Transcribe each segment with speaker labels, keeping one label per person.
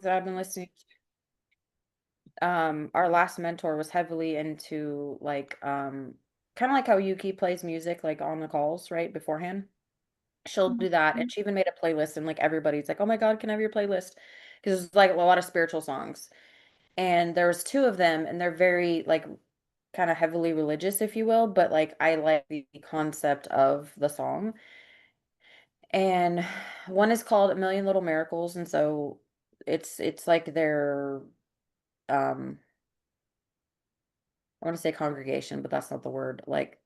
Speaker 1: that I've been listening to. Our last mentor was heavily into like kind of like how Yuki plays music like on the calls, right, beforehand. She'll do that. And
Speaker 2: Mhm.
Speaker 1: she even made a playlist and like everybody's like, "Oh my God, can I have your playlist?" Because it's like a lot of spiritual songs. And there was two of them and they're very like kind of heavily religious, if you will, but like I like the concept of the song. And one is called A Million Little Miracles, and so it's like their um I want to say congregation, but that's not the word. Like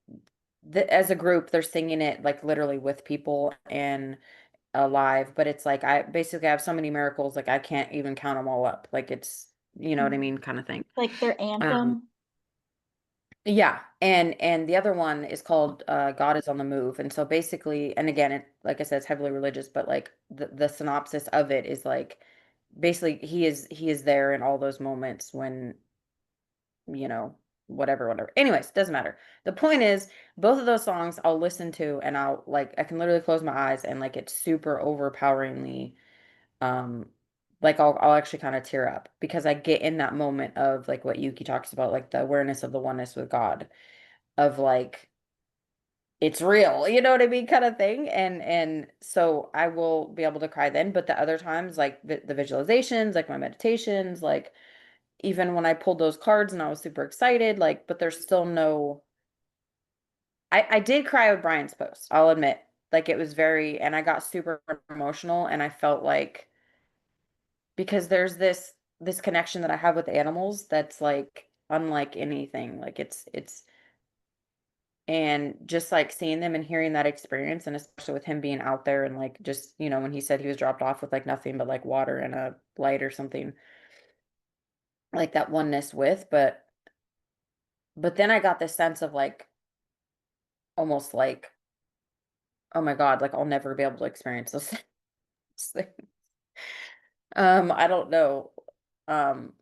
Speaker 1: as a group, they're singing it like literally with people and alive, but it's like I basically have so many miracles, like I can't even count them all up. Like it's, you know what I mean, kind of thing.
Speaker 2: Like their
Speaker 1: Um,
Speaker 2: anthem.
Speaker 1: yeah, and the other one is called God is on the Move. And so basically, and again, it like I said, it's heavily religious, but like the synopsis of it is like basically he is there in all those moments when, you know, whatever. Anyways, doesn't matter. The point is, both of those songs I'll listen to and I'll like I can literally close my eyes and like it's super overpoweringly um like I'll actually kind of tear up because I get in that moment of like what Yuki talks about, like the awareness of the oneness with God, of like it's real, you know what I mean, kind of thing. And so I will be able to cry then, but the other times, like the visualizations, like my meditations, like even when I pulled those cards and I was super excited, like, but there's still no I did cry with Brian's post, I'll admit. Like it was very, and I got super emotional and I felt like because there's this connection that I have with animals that's like unlike anything. Like it's and just like seeing them and hearing that experience, and especially with him being out there and like just, you know, when he said he was dropped off with like nothing but like water and a light or something, like that oneness with, but then I got this sense of like almost like, oh my God, like I'll never be able to experience this thing. I don't know. Um,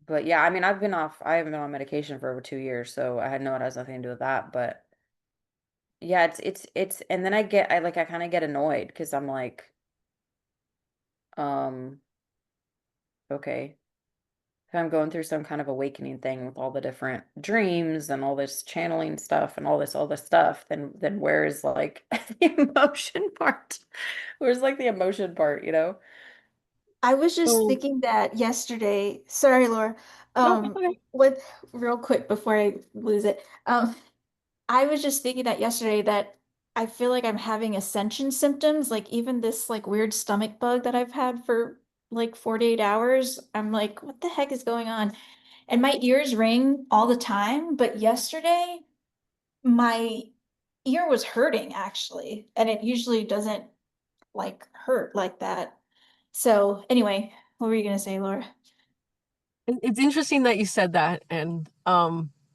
Speaker 1: but yeah, I mean, I haven't been on medication for over 2 years, so I know it has nothing to do with that. But yeah, and then I kind of get annoyed because I'm like, um, okay, if I'm going through some kind of awakening thing with all the different dreams and all this channeling stuff and all this stuff, then where is like the emotion part? Where's like the emotion part, you know?
Speaker 2: I was just
Speaker 1: So
Speaker 2: thinking that yesterday. Sorry, Laura.
Speaker 1: no, it's okay.
Speaker 2: What real quick before I lose it. I was just thinking that yesterday that I feel like I'm having ascension symptoms, like even this like weird stomach bug that I've had for like 48 hours. I'm like, what the heck is going on? And my ears ring all the time, but yesterday my ear was hurting actually, and it usually doesn't like hurt like that. So anyway, what were you gonna say, Laura?
Speaker 3: It's interesting that you said that, and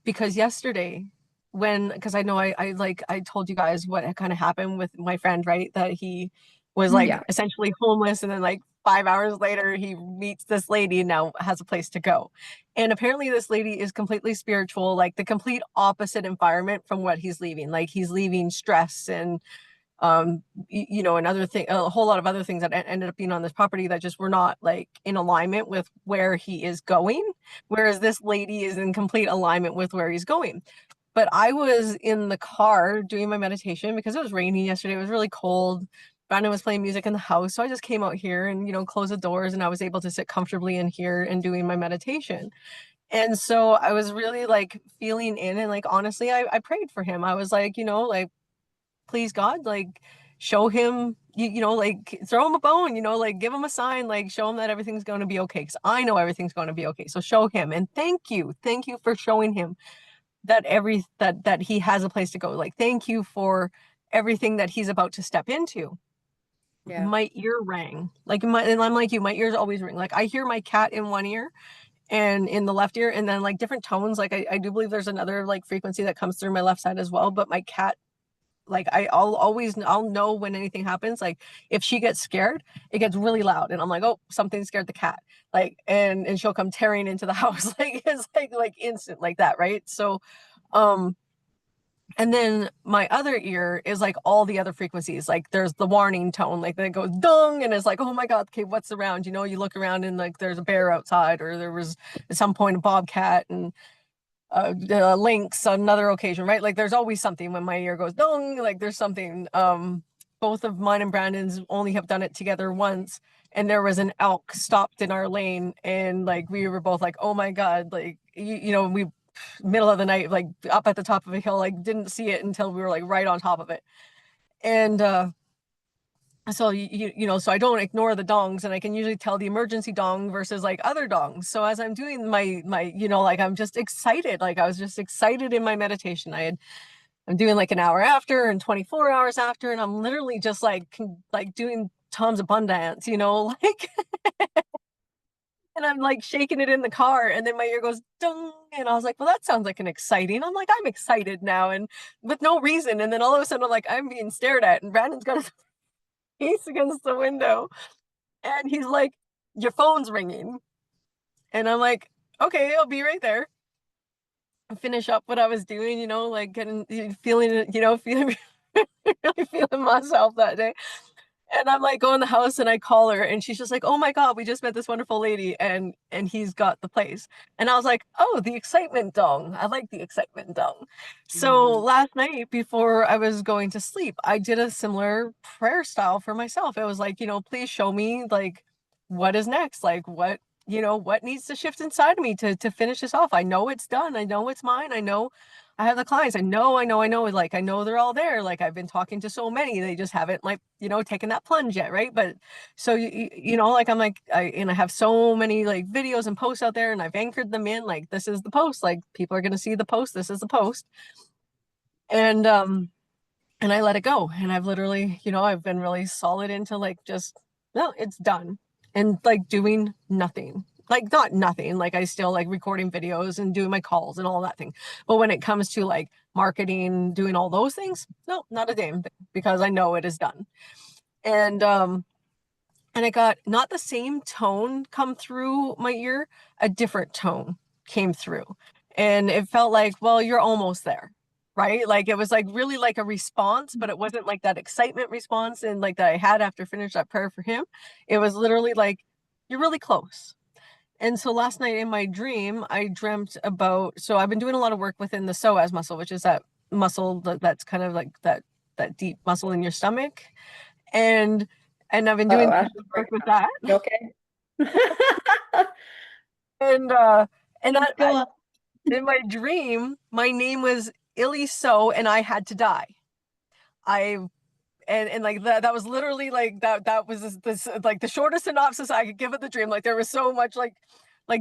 Speaker 3: because yesterday, because I know I told you guys what kind of happened with my friend, right? That he was like
Speaker 1: Yeah.
Speaker 3: essentially homeless, and then like 5 hours later, he meets this lady and now has a place to go. And apparently, this lady is completely spiritual, like the complete opposite environment from what he's leaving. Like he's leaving stress and and other thing, a whole lot of other things that ended up being on this property that just were not like in alignment with where he is going, whereas this lady is in complete alignment with where he's going. But I was in the car doing my meditation because it was raining yesterday. It was really cold. Brandon was playing music in the house, so I just came out here and closed the doors, and I was able to sit comfortably in here and doing my meditation. And so I was really like feeling in, and like honestly, I prayed for him. I was like, like, please God, like show him, like throw him a bone, like give him a sign, like show him that everything's going to be okay, because I know everything's going to be okay. So show him, and thank you for showing him that that he has a place to go. Like thank you for everything that he's about to step into.
Speaker 1: Yeah.
Speaker 3: My ear rang, like and I'm like you, my ears always ring. Like I hear my cat in one ear and in the left ear, and then like different tones. Like I do believe there's another like frequency that comes through my left side as well, but my cat, like I'll know when anything happens. Like if she gets scared, it gets really loud, and I'm like, oh, something scared the cat. Like and she'll come tearing into the house. Like it's like instant like that, right? So um And then my other ear is like all the other frequencies. Like there's the warning tone, like that goes dong, and it's like, oh my God, okay, what's around? You know, you look around and like there's a bear outside, or there was at some point a bobcat, and lynx on another occasion, right? Like there's always something when my ear goes dong, like there's something. Both of mine and Brandon's only have done it together once, and there was an elk stopped in our lane, and like we were both like, oh my God, like you know, we middle of the night, like up at the top of a hill, like didn't see it until we were like right on top of it. And so you know, so I don't ignore the dongs, and I can usually tell the emergency dong versus like other dongs. So as I'm doing my you know, like I'm just excited, like I was just excited in my meditation. I'm doing like an hour after and 24 hours after, and I'm literally just like doing Tom's abundance, you know, like, and I'm like shaking it in the car, and then my ear goes dung, and I was like, well, that sounds like an exciting. I'm like, I'm excited now, and with no reason. And then all of a sudden, I'm like, I'm being stared at, and Brandon's got his face against the window, and he's like, your phone's ringing, and I'm like, okay, I'll be right there. Finish up what I was doing, you know, like getting feeling it, you know, feeling really feeling myself that day. And I'm like go in the house and I call her and she's just like, oh my God, we just met this wonderful lady and he's got the place. And I was like, oh, the excitement dong. I like the excitement dong. So
Speaker 1: Hmm.
Speaker 3: last night before I was going to sleep, I did a similar prayer style for myself. It was like, you know, please show me like what is next, like what, you know, what needs to shift inside of me to finish this off. I know it's done. I know it's mine. I know I have the clients. I know, like, I know they're all there. Like, I've been talking to so many, they just haven't, like, you know, taken that plunge yet, right? But so, you know, like, I'm like, and I have so many, like, videos and posts out there, and I've anchored them in, like, this is the post, like, people are going to see the post, this is the post. And, and I let it go. And I've literally, you know, I've been really solid into, like, just, no, it's done. And, like, doing nothing like not nothing, like I still like recording videos and doing my calls and all that thing, but when it comes to like marketing, doing all those things, no, not a damn thing, because I know it is done. And and I got not the same tone come through my ear, a different tone came through, and it felt like, well, you're almost there, right? Like it was like really like a response, but it wasn't like that excitement response and like that I had after finish that prayer for him. It was literally like, you're really close. And so last night in my dream, I dreamt about, so I've been doing a lot of work within the psoas muscle, which is that muscle that's kind of like that deep muscle in your stomach. And I've been
Speaker 1: Uh-oh,
Speaker 3: doing
Speaker 1: Ashley's
Speaker 3: work
Speaker 1: breaking
Speaker 3: with
Speaker 1: up.
Speaker 3: that.
Speaker 1: You okay?
Speaker 3: And
Speaker 2: Go on.
Speaker 3: in my dream, my name was Illy So, and I had to die. I and like that was literally like that was this like the shortest synopsis I could give of the dream. Like there was so much like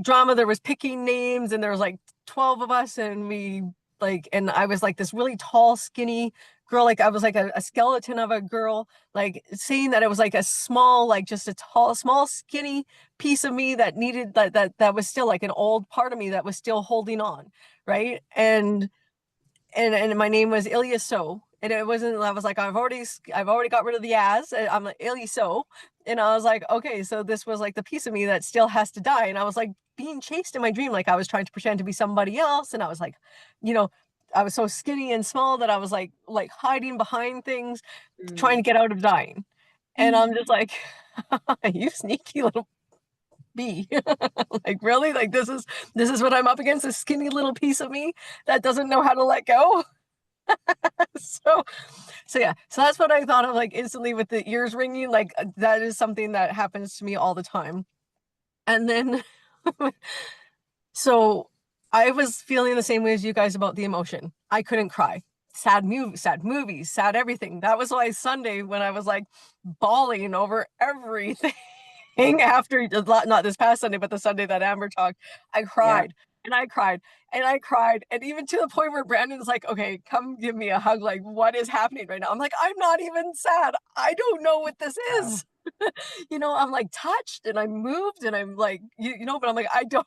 Speaker 3: drama. There was picking names, and there was like 12 of us, and we like, and I was like this really tall skinny girl, like I was like a skeleton of a girl, like saying that it was like a small, like just a tall small skinny piece of me that needed that was still like an old part of me that was still holding on, right? And my name was Ilya So. And it wasn't, I was like, I've already got rid of the as. I'm like Ilya So. And I was like, okay, so this was like the piece of me that still has to die. And I was like being chased in my dream. Like I was trying to pretend to be somebody else. And I was like, you know, I was so skinny and small that I was like hiding behind things, trying to
Speaker 1: Mm.
Speaker 3: get out of dying. And I'm just like, you sneaky little bee. Like really? Like this is what I'm up against, a skinny little piece of me that doesn't know how to let go. so so yeah, so that's what I thought of, like instantly with the ears ringing. Like that is something that happens to me all the time. And then so I was feeling the same way as you guys about the emotion. I couldn't cry. Sad movies, sad everything. That was why Sunday, when I was like bawling over everything, after, not this past Sunday, but the Sunday that Amber talked, I
Speaker 1: Yeah.
Speaker 3: cried and I cried and I cried. And even to the point where Brandon's like, okay, come give me a hug. Like, what is happening right now? I'm like, I'm not even sad. I don't know what this
Speaker 1: Wow.
Speaker 3: is. You know, I'm like touched and I'm moved and I'm like, you know, but I'm like, I don't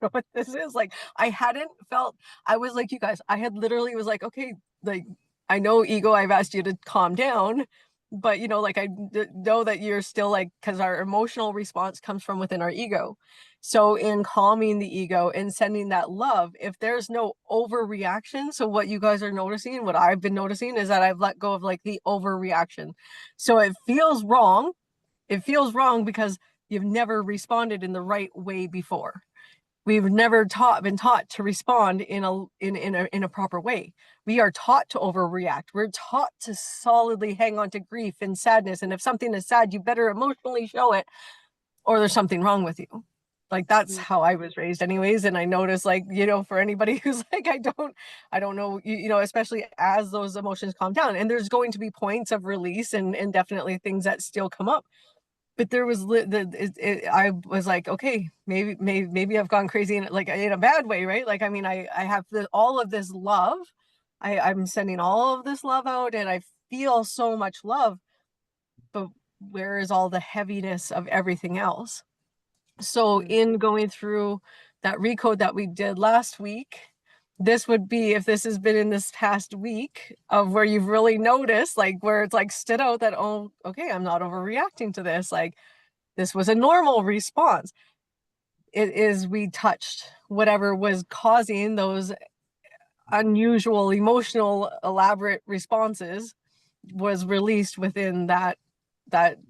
Speaker 3: know what this is. Like, I hadn't felt, I was like, you guys, I had literally was like, okay, like, I know ego, I've asked you to calm down, but you know, like know that you're still like, because our emotional response comes from within our ego. So in calming the ego and sending that love, if there's no overreaction, so what you guys are noticing, what I've been noticing is that I've let go of like the overreaction. So it feels wrong. It feels wrong because you've never responded in the right way before. We've never been taught to respond in a proper way. We are taught to overreact. We're taught to solidly hang on to grief and sadness. And if something is sad, you better emotionally show it, or there's something wrong with you. Like that's
Speaker 1: Mm.
Speaker 3: how I was raised anyways. And I notice, like, you know, for anybody who's like, I don't know, you know, especially as those emotions calm down, and there's going to be points of release and definitely things that still come up. But there was I was like, okay, maybe I've gone crazy in like in a bad way, right? Like, I mean, I have all of this love. I'm sending all of this love out, and I feel so much love, but where is all the heaviness of everything else? So
Speaker 1: Mm.
Speaker 3: in going through that recode that we did last week, this would be, if this has been in this past week of where you've really noticed, like where it's like stood out that, oh, okay, I'm not overreacting to this. Like this was a normal response. It is, we touched whatever was causing those unusual, emotional, elaborate responses, was released within that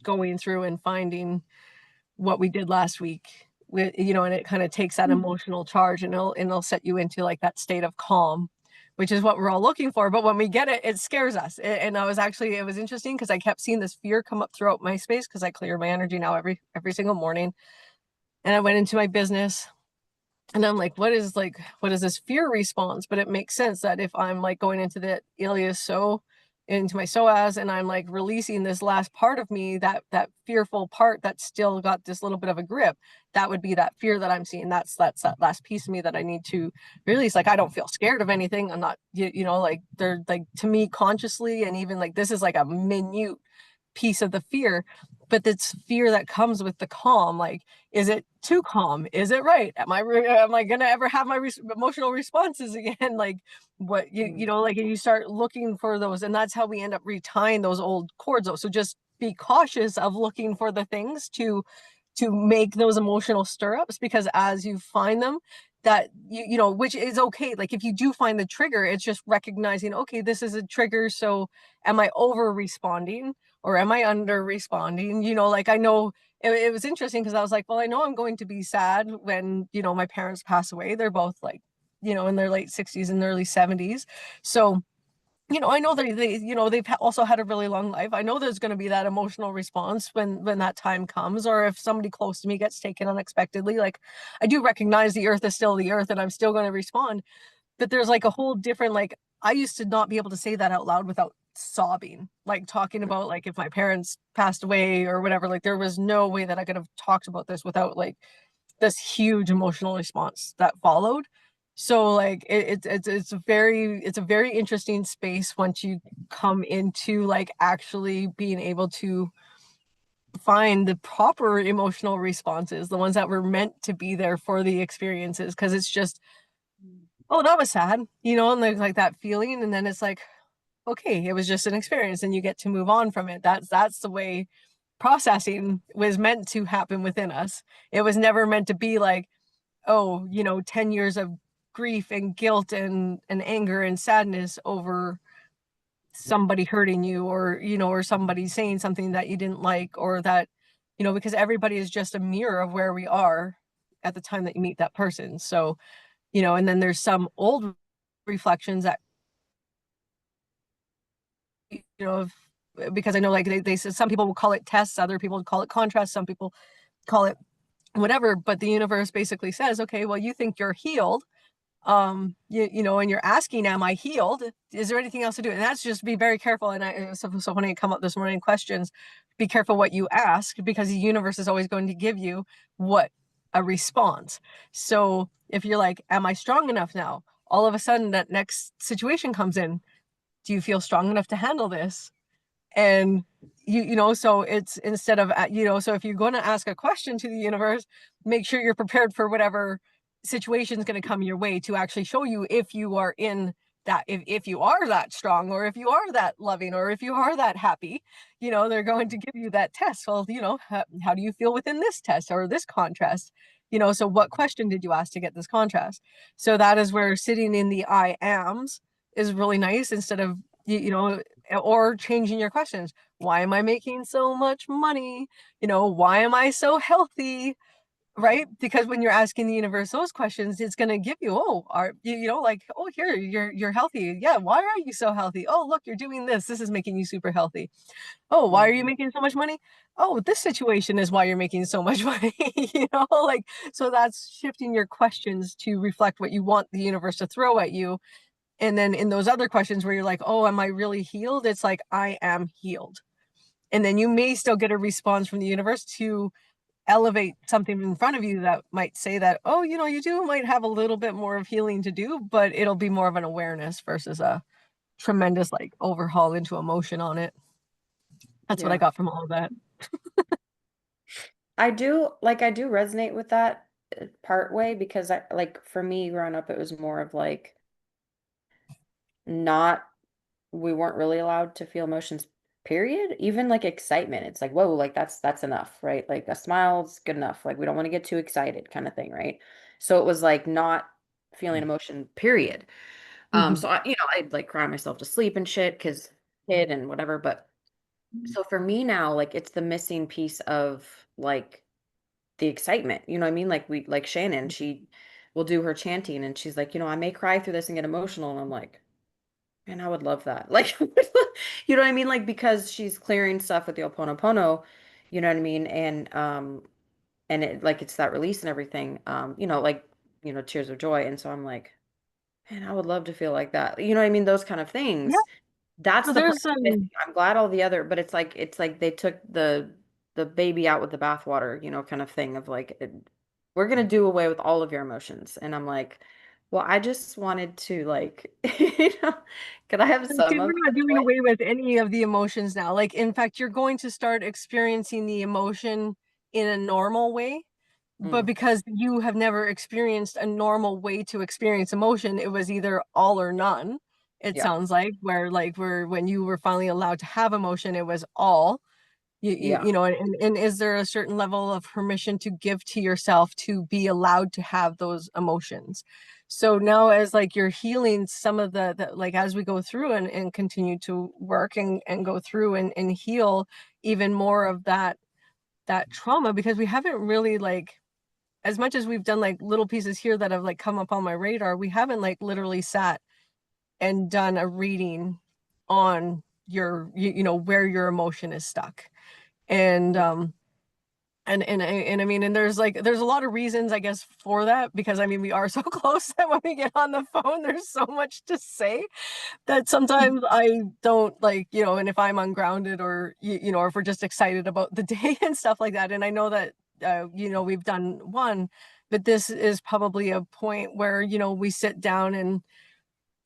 Speaker 3: going through and finding what we did last week. You know, and it kind of takes that emotional charge, and it'll set you into like that state of calm, which is what we're all looking for. But when we get it, it scares us. And I was actually, it was interesting because I kept seeing this fear come up throughout my space, because I clear my energy now every single morning. And I went into my business, and I'm like, what is this fear response? But it makes sense that if I'm like going into the Ilias So, into my psoas, and I'm like releasing this last part of me, that fearful part that's still got this little bit of a grip, that would be that fear that I'm seeing. That's that last piece of me that I need to release. Like, I don't feel scared of anything. I'm not, you know, like they're like, to me consciously, and even like this is like a minute piece of the fear, but it's fear that comes with the calm. Like, is it too calm? Is it right? Am I gonna ever have my emotional responses again? Like, what you know, like, and you start looking for those, and that's how we end up retying those old cords. So just be cautious of looking for the things to make those emotional stirrups, because as you find them, that you know, which is okay. Like, if you do find the trigger, it's just recognizing, okay, this is a trigger. So am I over responding, or am I under responding? You know, like, I know it was interesting because I was like, well, I know I'm going to be sad when, you know, my parents pass away. They're both like, you know, in their late 60s and early 70s. So, you know, I know they you know, they've also had a really long life. I know there's going to be that emotional response when that time comes, or if somebody close to me gets taken unexpectedly. Like, I do recognize the earth is still the earth, and I'm still going to respond. But there's like a whole different, like, I used to not be able to say that out loud without sobbing, like talking about like if my parents passed away or whatever. Like, there was no way that I could have talked about this without like this huge emotional response that followed. So like it's a very interesting space once you come into like actually being able to find the proper emotional responses, the ones that were meant to be there for the experiences. Because it's just, oh, that was sad, you know, and there's like that feeling, and then it's like, okay, it was just an experience, and you get to move on from it. That's the way processing was meant to happen within us. It was never meant to be like, oh, you know, 10 years of grief and guilt and anger and sadness over somebody hurting you, or, you know, or somebody saying something that you didn't like, or that, you know, because everybody is just a mirror of where we are at the time that you meet that person. So, you know, and then there's some old reflections that, you know, because I know, like, they said some people will call it tests, other people would call it contrast, some people call it whatever, but the universe basically says, okay, well, you think you're healed, you know, and you're asking, am I healed? Is there anything else to do? And that's just, be very careful. And so when I come up this morning questions, be careful what you ask, because the universe is always going to give you what a response. So if you're like, am I strong enough now? All of a sudden that next situation comes in. Do you feel strong enough to handle this? And you know, so it's, instead of, you know, so if you're going to ask a question to the universe, make sure you're prepared for whatever situation is going to come your way to actually show you if you are in that if you are that strong, or if you are that loving, or if you are that happy, they're going to give you that test. Well, how do you feel within this test or this contrast? So what question did you ask to get this contrast? So that is where sitting in the I ams is really nice, instead of, or changing your questions. Why am I making so much money? Why am I so healthy? Right? Because when you're asking the universe those questions, it's going to give you, oh, like, oh, here, you're healthy. Yeah. Why are you so healthy? Oh, look, you're doing this. This is making you super healthy. Oh, why are you
Speaker 1: Mhm.
Speaker 3: making so much money? Oh, this situation is why you're making so much money. Like, so that's shifting your questions to reflect what you want the universe to throw at you. And then in those other questions where you're like, oh, am I really healed? It's like, I am healed. And then you may still get a response from the universe to elevate something in front of you that might say that, oh, you do might have a little bit more of healing to do, but it'll be more of an awareness versus a tremendous like overhaul into emotion on it. That's what I
Speaker 1: Yeah.
Speaker 3: got from all of that.
Speaker 1: I do resonate with that part way, because I like, for me growing up, it was more of like, not we weren't really allowed to feel emotions, period. Even like excitement, it's like, whoa, like that's enough, right? Like a smile's good enough. Like we don't want to get too excited, kind of thing, right? So it was like not feeling emotion, period.
Speaker 3: Mhm.
Speaker 1: So I'd like cry myself to sleep and shit because kid and whatever. But so for me now, like it's the missing piece of like the excitement. You know what I mean? Like Shannon, she will do her chanting and she's like, I may cry through this and get emotional. And I'm like, man, I would love that. Like, you know what I mean? Like, because she's clearing stuff with the Oponopono, you know what I mean? And it like it's that release and everything. Like, tears of joy. And so I'm like, man, I would love to feel like that. You know what I mean? Those kind of
Speaker 3: Yeah.
Speaker 1: things. That's
Speaker 3: So
Speaker 1: the part
Speaker 3: there's
Speaker 1: that's missing. I'm glad all the other, but it's like they took the baby out with the bathwater, kind of thing of like, we're gonna do away with all of your emotions. And I'm like, well, I just wanted to like, could I have
Speaker 3: See,
Speaker 1: some
Speaker 3: we're
Speaker 1: of
Speaker 3: not
Speaker 1: that
Speaker 3: doing
Speaker 1: joy?
Speaker 3: away with any of the emotions now. Like, in fact, you're going to start experiencing the emotion in a normal way. But
Speaker 1: Mm,
Speaker 3: because you have never experienced a normal way to experience emotion, it was either all or none. It
Speaker 1: yeah,
Speaker 3: sounds like where when you were finally allowed to have emotion, it was all.
Speaker 1: yeah,
Speaker 3: And is there a certain level of permission to give to yourself to be allowed to have those emotions? So now, as like you're healing some of the like, as we go through and continue to work and go through and heal even more of that trauma, because we haven't really like, as much as we've done like little pieces here that have like come up on my radar, we haven't like literally sat and done a reading on where your emotion is stuck. And and I mean, and there's a lot of reasons, I guess, for that, because I mean, we are so close that when we get on the phone, there's so much to say that sometimes I don't like, and if I'm ungrounded, or or if we're just excited about the day and stuff like that. And I know that we've done one, but this is probably a point where we sit down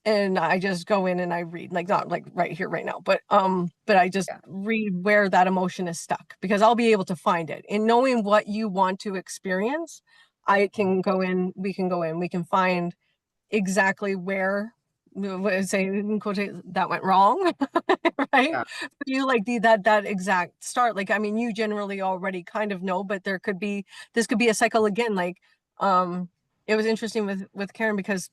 Speaker 3: and I just go in and I read, like, not like right here right now, but I just
Speaker 1: yeah,
Speaker 3: read where that emotion is stuck, because I'll be able to find it. In knowing what you want to experience, I can go in, we can go in, we can find exactly where, say in quotation, that went wrong. Right?
Speaker 1: yeah,
Speaker 3: For you, like that exact start, like, I mean, you generally already kind of know, but this could be a cycle again. Like, um it was interesting with Karen, because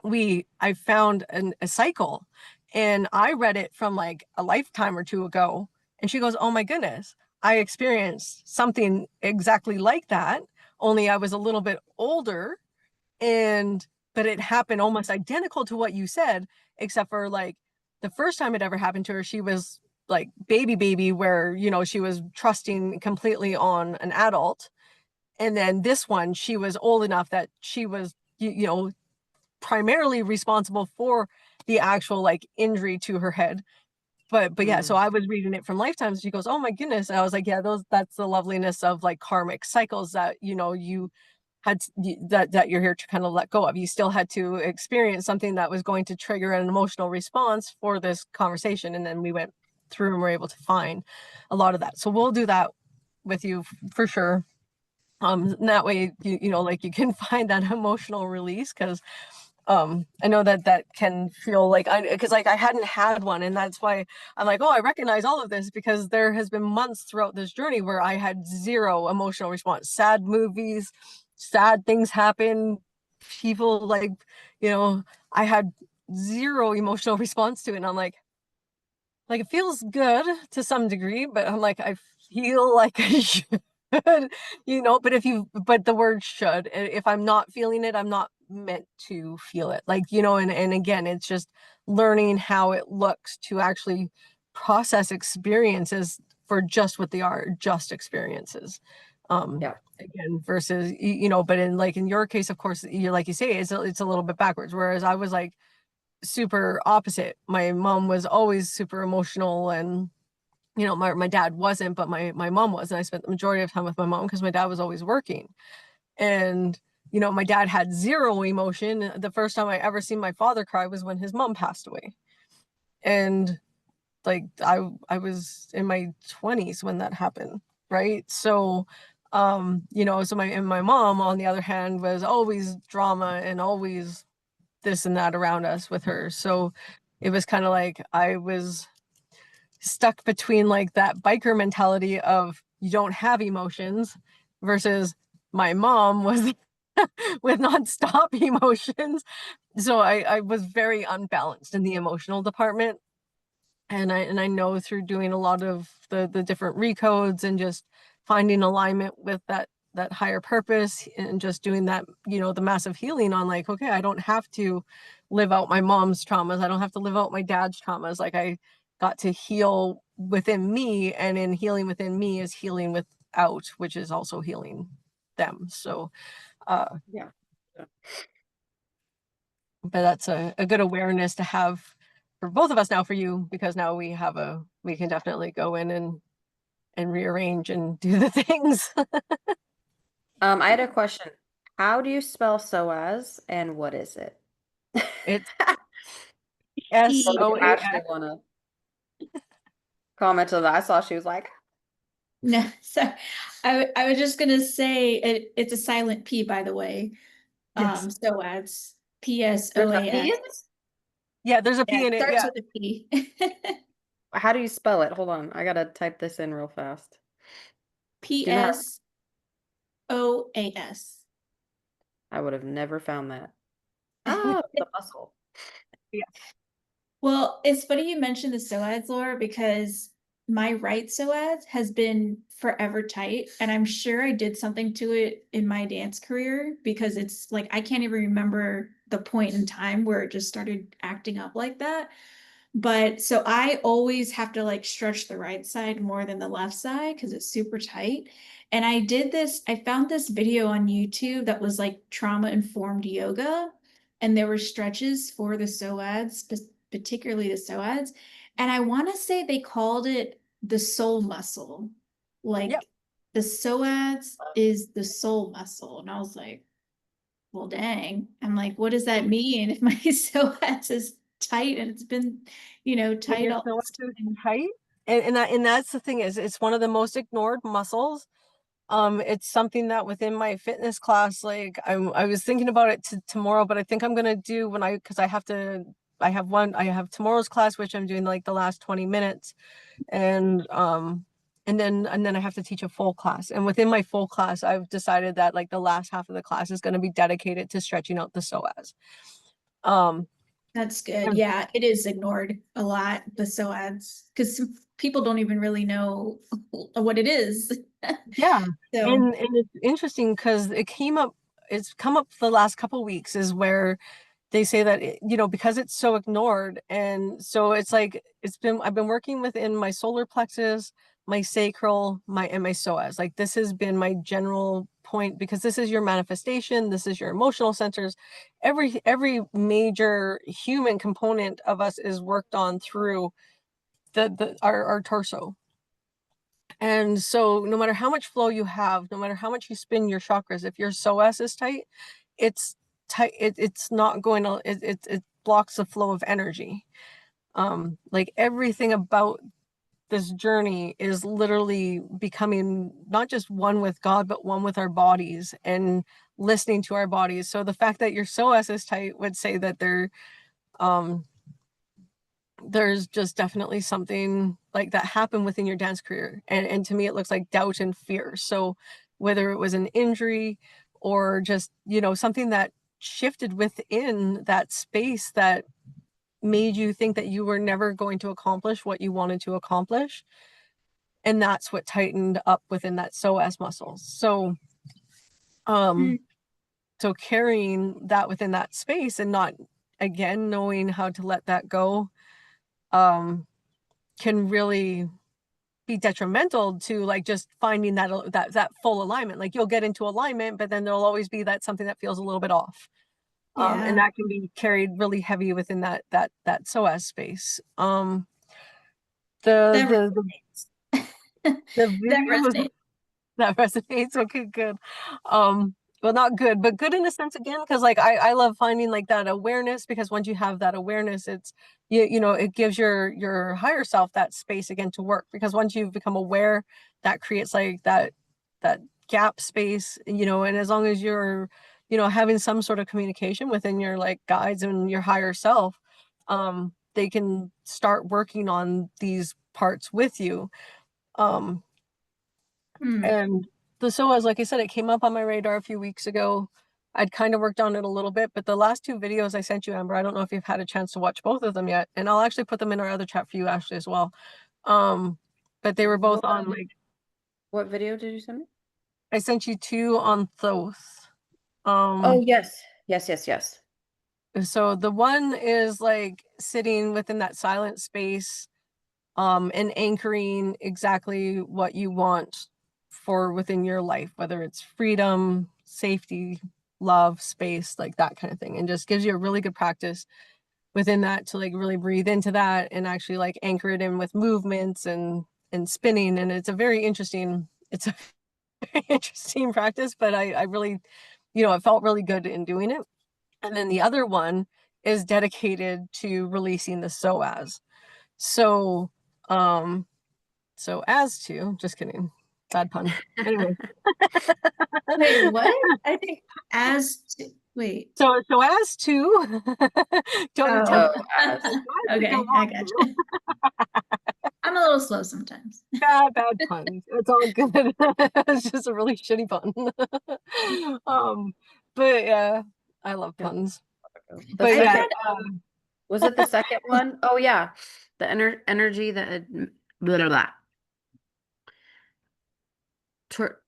Speaker 3: I found a cycle, and I read it from like a lifetime or two ago, and she goes, oh my goodness, I experienced something exactly like that, only I was a little bit older, and but it happened almost identical to what you said, except for like the first time it ever happened to her, she was like baby, where she was trusting completely on an adult. And then this one, she was old enough that she was primarily responsible for the actual like injury to her head. But yeah, so
Speaker 1: mm,
Speaker 3: I was reading it from lifetimes. She goes, oh my goodness. And I was like, yeah, that's the loveliness of like karmic cycles that you had that you're here to kind of let go of. You still had to experience something that was going to trigger an emotional response for this conversation. And then we went through and were able to find a lot of that. So we'll do that with you for sure. And that way, like, you can find that emotional release, because I know that that can feel like because like I hadn't had one, and that's why I'm like, oh, I recognize all of this because there has been months throughout this journey where I had zero emotional response. Sad movies, sad things happen, people like, you know, I had zero emotional response to it. And I'm like it feels good to some degree, but I'm like, I feel like I should, but but the word should, if I'm not feeling it, I'm not meant to feel it. Like, and again, it's just learning how it looks to actually process experiences for just what they are, just experiences.
Speaker 1: Yeah.
Speaker 3: Again, versus, but in your case, of course, you like you say, it's a little bit backwards. Whereas I was like, super opposite. My mom was always super emotional, and my dad wasn't, but my mom was, and I spent the majority of time with my mom because my dad was always working. And my dad had zero emotion. The first time I ever seen my father cry was when his mom passed away. And like I was in my 20s when that happened, right? So my mom on the other hand was always drama and always this and that around us with her. So it was kind of like I was stuck between like that biker mentality of you don't have emotions versus my mom was with nonstop emotions. So I was very unbalanced in the emotional department. And I know through doing a lot of the different recodes and just finding alignment with that higher purpose and just doing that, the massive healing on like, okay, I don't have to live out my mom's traumas. I don't have to live out my dad's traumas. Like I got to heal within me, and in healing within me is healing without, which is also healing them. So
Speaker 1: Yeah.
Speaker 3: but that's a good awareness to have for both of us now, for you, because now we can definitely go in and rearrange and do the things.
Speaker 1: I had a question. How do you spell SOAS and what is it?
Speaker 3: It's
Speaker 1: So
Speaker 3: S
Speaker 1: if
Speaker 3: O A
Speaker 1: Ashley
Speaker 3: S.
Speaker 1: wanna comment on that, I saw she was like,
Speaker 2: No, so I was just gonna say it's a silent P, by the way.
Speaker 3: Yes.
Speaker 2: SOAS,
Speaker 1: there's a
Speaker 2: PSOAS.
Speaker 1: P in it?
Speaker 3: Yeah, there's a
Speaker 2: Yeah,
Speaker 3: P
Speaker 2: it
Speaker 3: in it.
Speaker 2: starts
Speaker 3: Yeah.
Speaker 2: with a P.
Speaker 1: How do you spell it? Hold on. I gotta type this in real fast. Do you know how
Speaker 2: PSOAS.
Speaker 1: I would have never found that. Oh, the muscle.
Speaker 3: Yeah.
Speaker 2: Well, it's funny you mentioned the psoas, Laura, because my right psoas has been forever tight, and I'm sure I did something to it in my dance career because it's like I can't even remember the point in time where it just started acting up like that. But so I always have to like stretch the right side more than the left side because it's super tight. And I found this video on YouTube that was like trauma informed yoga. And there were stretches for the psoas, particularly the psoas. And I want to say they called it the soul muscle.
Speaker 3: Yep.
Speaker 2: Like the psoas is the soul muscle. And I was like, well, dang. I'm like, what does that mean if my psoas is tight and it's been,
Speaker 3: When
Speaker 2: tight
Speaker 3: your
Speaker 2: all
Speaker 3: psoas
Speaker 2: this
Speaker 3: is
Speaker 2: time?
Speaker 3: tight, and that's the thing, is it's one of the most ignored muscles. It's something that within my fitness class, like I was thinking about it tomorrow, but I think I'm gonna do because I have tomorrow's class, which I'm doing like the last 20 minutes, and and then I have to teach a full class. And within my full class, I've decided that like the last half of the class is going to be dedicated to stretching out the psoas. Um,
Speaker 2: That's good. Yeah, it is ignored a lot, the psoas, because people don't even really know what it is.
Speaker 3: yeah,
Speaker 2: So
Speaker 3: and it's interesting because it's come up the last couple weeks, is where they say that because it's so ignored. And so it's like I've been working within my solar plexus, my sacral, my psoas. Like this has been my general point, because this is your manifestation, this is your emotional centers. Every major human component of us is worked on through our torso. And so no matter how much flow you have, no matter how much you spin your chakras, if your psoas is tight, it's tight. It's not going to, it blocks the flow of energy. Like everything about this journey is literally becoming not just one with God, but one with our bodies and listening to our bodies. So the fact that your psoas is tight would say that um, there's just definitely something like that happened within your dance career. And to me, it looks like doubt and fear. So whether it was an injury or just, something that shifted within that space that made you think that you were never going to accomplish what you wanted to accomplish. And that's what tightened up within that psoas muscles. So,
Speaker 2: Mm.
Speaker 3: so carrying that within that space and not, again, knowing how to let that go, can really be detrimental to like just finding that full alignment. Like you'll get into alignment, but then there'll always be that something that feels a little bit off. And
Speaker 2: Yeah.
Speaker 3: that can be carried really heavy within that psoas space. The
Speaker 2: That
Speaker 3: the
Speaker 2: resonates.
Speaker 3: the
Speaker 2: That
Speaker 3: video
Speaker 2: resonates.
Speaker 3: that resonates. Okay, good. Well, not good, but good in a sense again, because like I love finding like that awareness, because once you have that awareness, it's it gives your higher self that space again to work, because once you've become aware, that creates like that gap space, and as long as you're having some sort of communication within your like guides and your higher self, they can start working on these parts with you. um
Speaker 2: Mm.
Speaker 3: and the psoas, like I said, it came up on my radar a few weeks ago. I'd kind of worked on it a little bit, but the last two videos I sent you, Amber, I don't know if you've had a chance to watch both of them yet, and I'll actually put them in our other chat for you, Ashley, as well. But they were both
Speaker 1: What
Speaker 3: on like,
Speaker 1: what video did you send me?
Speaker 3: I sent you two on Thoth.
Speaker 1: Oh,
Speaker 3: Um,
Speaker 1: yes. Yes, yes, yes.
Speaker 3: so the one is like sitting within that silent space, and anchoring exactly what you want for within your life, whether it's freedom, safety, love, space, like that kind of thing. And just gives you a really good practice within that to like really breathe into that and actually like anchor it in with movements and spinning. And it's a very interesting practice, but I really, it felt really good in doing it. And then the other one is dedicated to releasing the psoas. So, um, so as to, just kidding, bad pun. Anyway,
Speaker 2: Wait, what? I think wait.
Speaker 3: so as to, don't attempt
Speaker 2: Oh.
Speaker 1: Oh, as.
Speaker 3: to go
Speaker 2: Okay, I
Speaker 3: on
Speaker 2: got
Speaker 3: to.
Speaker 2: you. I'm a little slow sometimes.
Speaker 3: Bad puns. It's all good. It's just a really shitty pun. um, but yeah, I love
Speaker 1: Yeah.
Speaker 3: puns.
Speaker 1: The
Speaker 3: But
Speaker 2: I've
Speaker 3: yeah,
Speaker 1: second,
Speaker 2: had
Speaker 1: was it the second one? Oh, yeah. The energy that blah, blah, blah.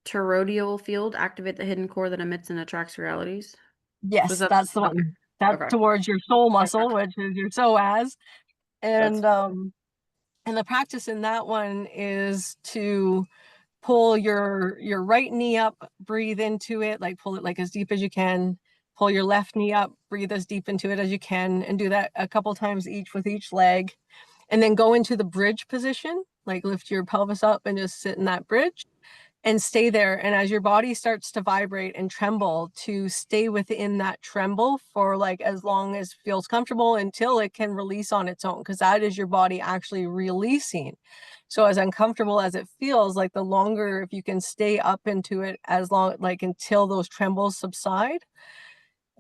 Speaker 1: Toroidal field activate the hidden core that emits and attracts realities. Was
Speaker 3: yes,
Speaker 1: that
Speaker 3: that's the
Speaker 1: okay?
Speaker 3: one. That's
Speaker 1: Okay.
Speaker 3: towards your soul
Speaker 1: Okay.
Speaker 3: muscle, which is your psoas.
Speaker 1: That's
Speaker 3: And the practice in that one is to pull your right knee up, breathe into it, like pull it like as deep as you can. Pull your left knee up, breathe as deep into it as you can, and do that a couple times each with each leg. And then go into the bridge position, like lift your pelvis up and just sit in that bridge and stay there. And as your body starts to vibrate and tremble, to stay within that tremble for like as long as feels comfortable until it can release on its own, because that is your body actually releasing. So as uncomfortable as it feels, like the longer, if you can stay up into it as long, like until those trembles subside,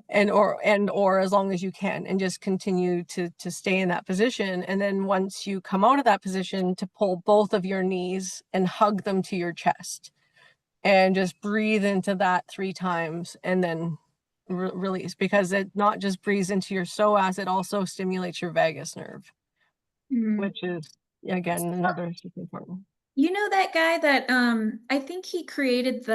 Speaker 3: or as long as you can, and just continue to stay in that position. And then once you come out of that position, to pull both of your knees and hug them to your chest and just breathe into that 3 times and then release, because it not just breathes into your psoas, it also stimulates your vagus nerve,
Speaker 2: mm.
Speaker 3: which is again another super important.
Speaker 2: You know that guy that I think he created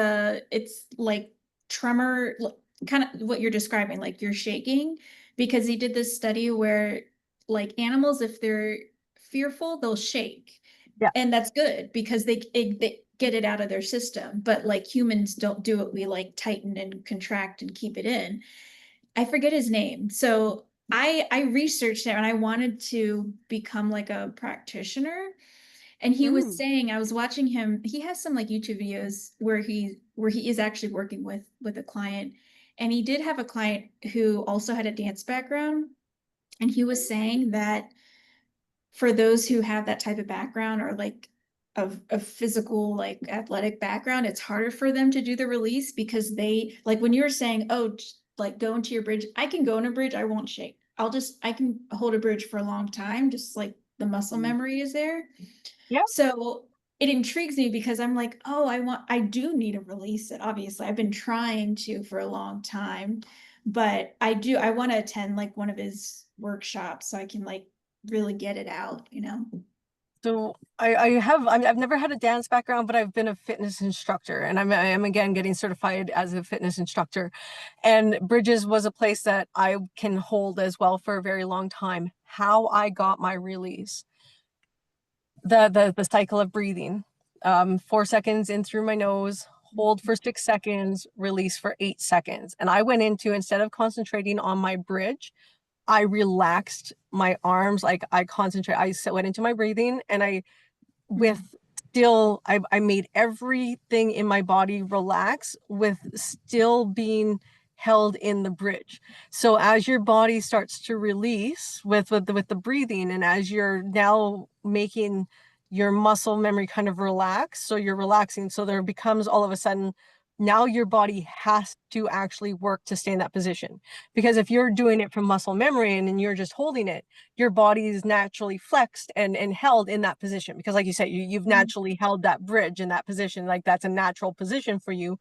Speaker 2: it's like tremor, kind of what you're describing, like you're shaking, because he did this study where like animals, if they're fearful, they'll shake.
Speaker 3: Yeah.
Speaker 2: And that's good because they get it out of their system. But like humans don't do it. We like tighten and contract and keep it in. I forget his name. So I researched it and I wanted to become like a practitioner. And he was
Speaker 3: Mm.
Speaker 2: saying, I was watching him, he has some like YouTube videos where he is actually working with a client. And he did have a client who also had a dance background. And he was saying that for those who have that type of background or like a physical like athletic background, it's harder for them to do the release because they like when you're saying, oh, like go into your bridge, I can go in a bridge, I won't shake. I can hold a bridge for a long time, just like the muscle
Speaker 1: Mhm.
Speaker 2: memory is there.
Speaker 3: Yeah.
Speaker 2: So it intrigues me because I'm like, oh, I do need to release it. Obviously, I've been trying to for a long time, but I want to attend like one of his workshops so I can like really get it out, you know?
Speaker 3: So I've never had a dance background, but I've been a fitness instructor, and I am again getting certified as a fitness instructor. And Bridges was a place that I can hold as well for a very long time. How I got my release, the cycle of breathing, 4 seconds in through my nose, hold for 6 seconds, release for 8 seconds. And I went into, instead of concentrating on my bridge, I relaxed my arms. Like I concentrate, went into my breathing, and
Speaker 2: Mm.
Speaker 3: with still, I made everything in my body relax with still being held in the bridge. So as your body starts to release with the breathing, and as you're now making your muscle memory kind of relax, so you're relaxing, so there becomes all of a sudden now your body has to actually work to stay in that position. Because if you're doing it from muscle memory and you're just holding it, your body is naturally flexed and held in that position, because like you said, you've naturally held that bridge in that position, like that's a natural position for you.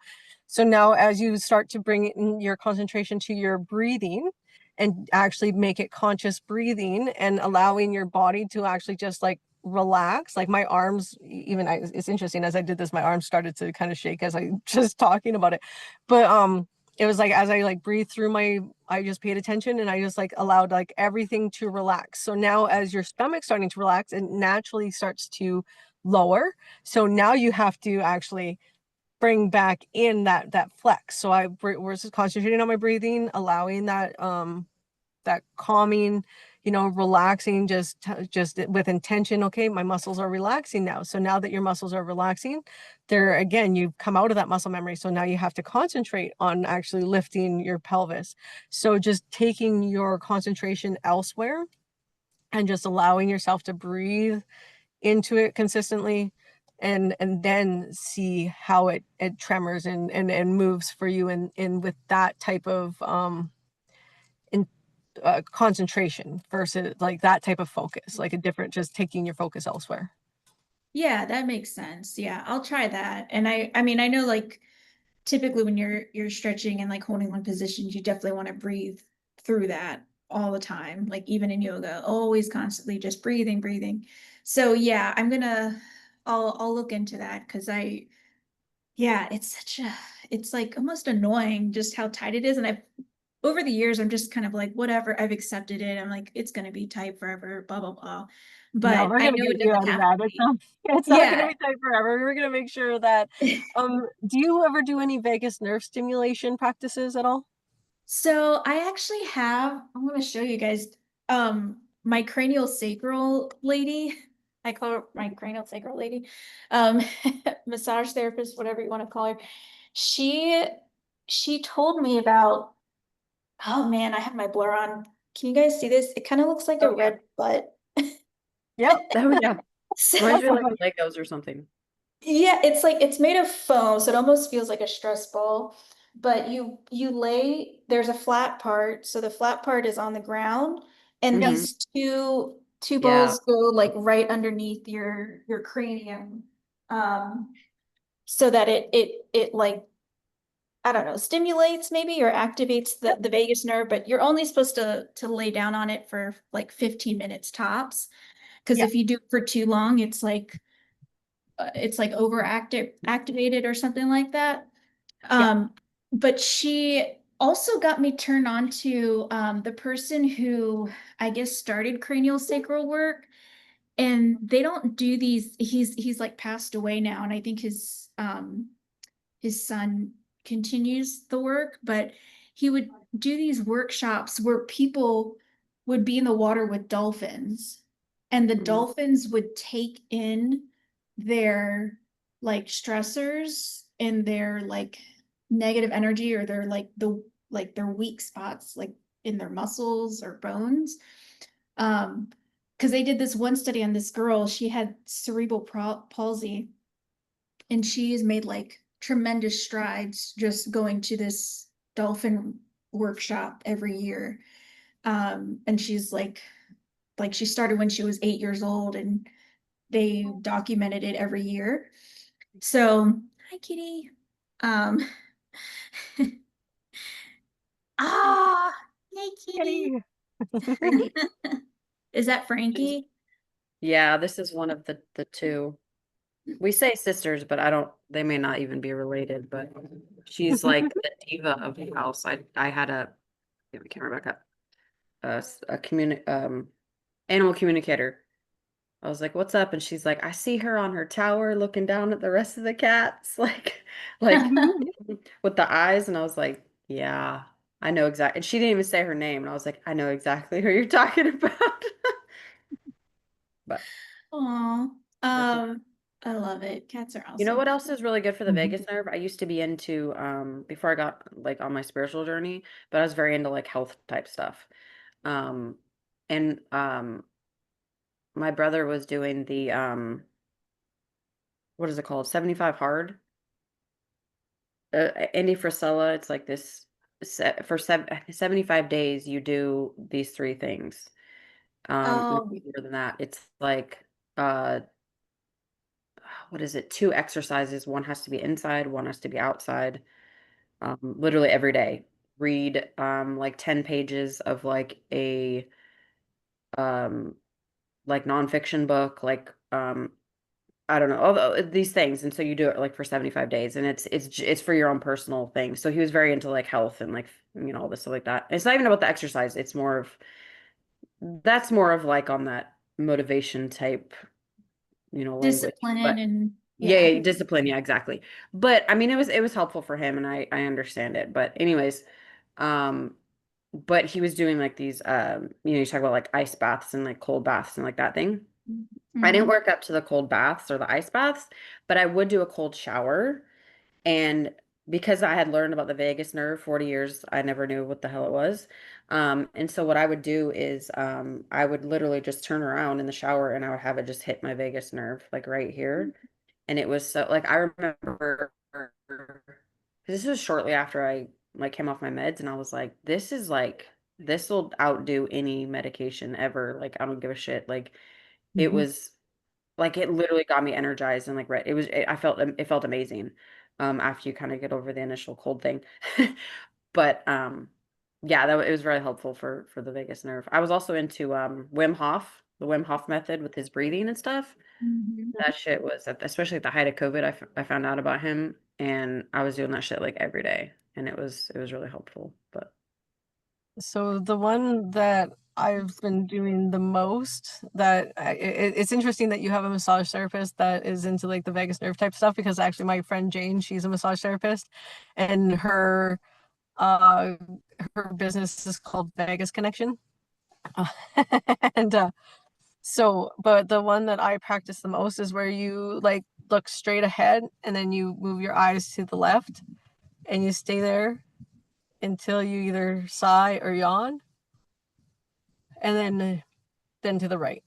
Speaker 3: So now as you start to bring in your concentration to your breathing and actually make it conscious breathing and allowing your body to actually just like relax, like my arms, even it's interesting, as I did this my arms started to kind of shake as I just talking about it. But it was like as I like breathed through my, I just paid attention and I just like allowed like everything to relax. So now as your stomach's starting to relax, it naturally starts to lower. So now you have to actually bring back in that flex. So I was concentrating on my breathing, allowing that calming, relaxing, just with intention. Okay, my muscles are relaxing now. So now that your muscles are relaxing, there again, you've come out of that muscle memory. So now you have to concentrate on actually lifting your pelvis. So just taking your concentration elsewhere and just allowing yourself to breathe into it consistently, and then see how it tremors and moves for you, and with that type of in concentration versus like that type of focus, like a different, just taking your focus elsewhere.
Speaker 2: Yeah, that makes sense. Yeah, I'll try that. And I mean, I know like typically when you're stretching and like holding one position, you definitely want to breathe through that all the time. Like even in yoga, always constantly just breathing, breathing. So yeah, I'll look into that because yeah, it's like almost annoying just how tight it is. And I've over the years, I'm just kind of like, whatever, I've accepted it. I'm like, it's gonna be tight forever, blah, blah, blah.
Speaker 3: No,
Speaker 2: But
Speaker 3: we're
Speaker 2: I
Speaker 3: gonna
Speaker 2: know
Speaker 3: get
Speaker 2: it
Speaker 3: you
Speaker 2: doesn't
Speaker 3: out of
Speaker 2: have to
Speaker 3: that. It's
Speaker 2: be.
Speaker 3: not, it's not gonna
Speaker 2: Yeah.
Speaker 3: be tight forever. We're gonna make sure that do you ever do any vagus nerve stimulation practices at all?
Speaker 2: So I actually have, I'm gonna show you guys my cranial sacral lady. I call her my cranial sacral lady. Um massage therapist, whatever you want to call her. She she told me about, oh man, I have my blur on. Can you guys see this? It kind of looks like
Speaker 1: Oh
Speaker 2: a
Speaker 1: yeah.
Speaker 2: red butt.
Speaker 3: Yep.
Speaker 1: Oh yeah. Reminds
Speaker 2: So
Speaker 1: me of like
Speaker 3: Okay.
Speaker 1: Legos or something.
Speaker 2: yeah, it's like it's made of foam, so it almost feels like a stress ball. But you lay, there's a flat part, so the flat part is on the ground, and
Speaker 3: Yep.
Speaker 1: Hmm.
Speaker 2: these two
Speaker 1: Yeah.
Speaker 2: balls go like right underneath your cranium, so that it like I don't know, stimulates maybe or activates the vagus nerve, but you're only supposed to lay down on it for like 15 minutes tops. Because
Speaker 3: Yeah.
Speaker 2: if you do it for too long, it's like overactive activated or something like that.
Speaker 3: Yeah.
Speaker 2: Um, but she also got me turned on to the person who I guess started cranial sacral work, and they don't do these. He's like passed away now, and I think his son continues the work, but he would do these workshops where people would be in the water with dolphins, and the
Speaker 1: Hmm.
Speaker 2: dolphins would take in their like stressors and their like negative energy or their like their weak spots like in their muscles or bones. Um, because they did this one study on this girl. She had cerebral palsy, and she's made like tremendous strides just going to this dolphin workshop every year. And she's like she started when she was 8 years old, and they documented it every year. So, hi, kitty. Um, ah, hey, kitty.
Speaker 3: Yay.
Speaker 2: Is that Frankie?
Speaker 1: Yeah, this is one of the two. We say sisters, but I don't, they may not even be related, but she's like the diva of the house. I had give me camera back up. A animal communicator. I was like, "What's up?" And she's like, "I see her on her tower looking down at the rest of the cats, like with the eyes." And I was like, "Yeah, I know exactly." And she didn't even say her name, and I was like, "I know exactly who you're talking about." But
Speaker 2: Aw,
Speaker 1: that's
Speaker 2: I love it. Cats are
Speaker 1: You know
Speaker 2: awesome.
Speaker 1: what else is really good for the
Speaker 3: Mhm.
Speaker 1: vagus nerve? I used to be into before I got like on my spiritual journey, but I was very into like health type stuff. Um and my brother was doing the what is it called? 75 hard. Andy Frisella, it's like this set for 75 days you do these three things.
Speaker 2: Oh,
Speaker 1: Maybe more than that. It's like uh what is it? Two exercises. One has to be inside, one has to be outside. Literally every day. Read like 10 pages of um like nonfiction book, like I don't know, all these things. And so you do it like for 75 days and it's for your own personal thing. So he was very into like health and like all this stuff like that. It's not even about the exercise. It's more of that's more of like on that motivation type, language.
Speaker 2: discipline
Speaker 1: But
Speaker 2: and
Speaker 1: yeah,
Speaker 2: yeah.
Speaker 1: yeah, discipline, yeah, exactly. But I mean it was helpful for him and I understand it. But anyways, um but he was doing like these you talk about like ice baths and like cold baths and like that thing. I didn't
Speaker 2: Mhm.
Speaker 1: work up to the cold baths or the ice baths, but I would do a cold shower. And because I had learned about the vagus nerve 40 years, I never knew what the hell it was. And so what I would do is I would literally just turn around in the shower and I would have it just hit my vagus nerve like right here. And it was so like I remember this was shortly after I like came off my meds and I was like, this will outdo any medication ever. Like I don't give a shit. Like it
Speaker 3: Mhm.
Speaker 1: was like it literally got me energized and like I felt it felt amazing after you kind of get over the initial cold thing. But yeah, it was very helpful for the vagus nerve. I was also into Wim Hof, the Wim Hof method with his breathing and stuff.
Speaker 2: Mhm.
Speaker 1: That shit was especially at the height of COVID, I found out about him and I was doing that shit like every day and it was really helpful. But
Speaker 3: So the one that I've been doing the most it's interesting that you have a massage therapist that is into like the vagus nerve type stuff because actually my friend Jane, she's a massage therapist and uh her business is called Vegas Connection. Uh, and but the one that I practice the most is where you like look straight ahead and then you move your eyes to the left and you stay there until you either sigh or yawn and then to the right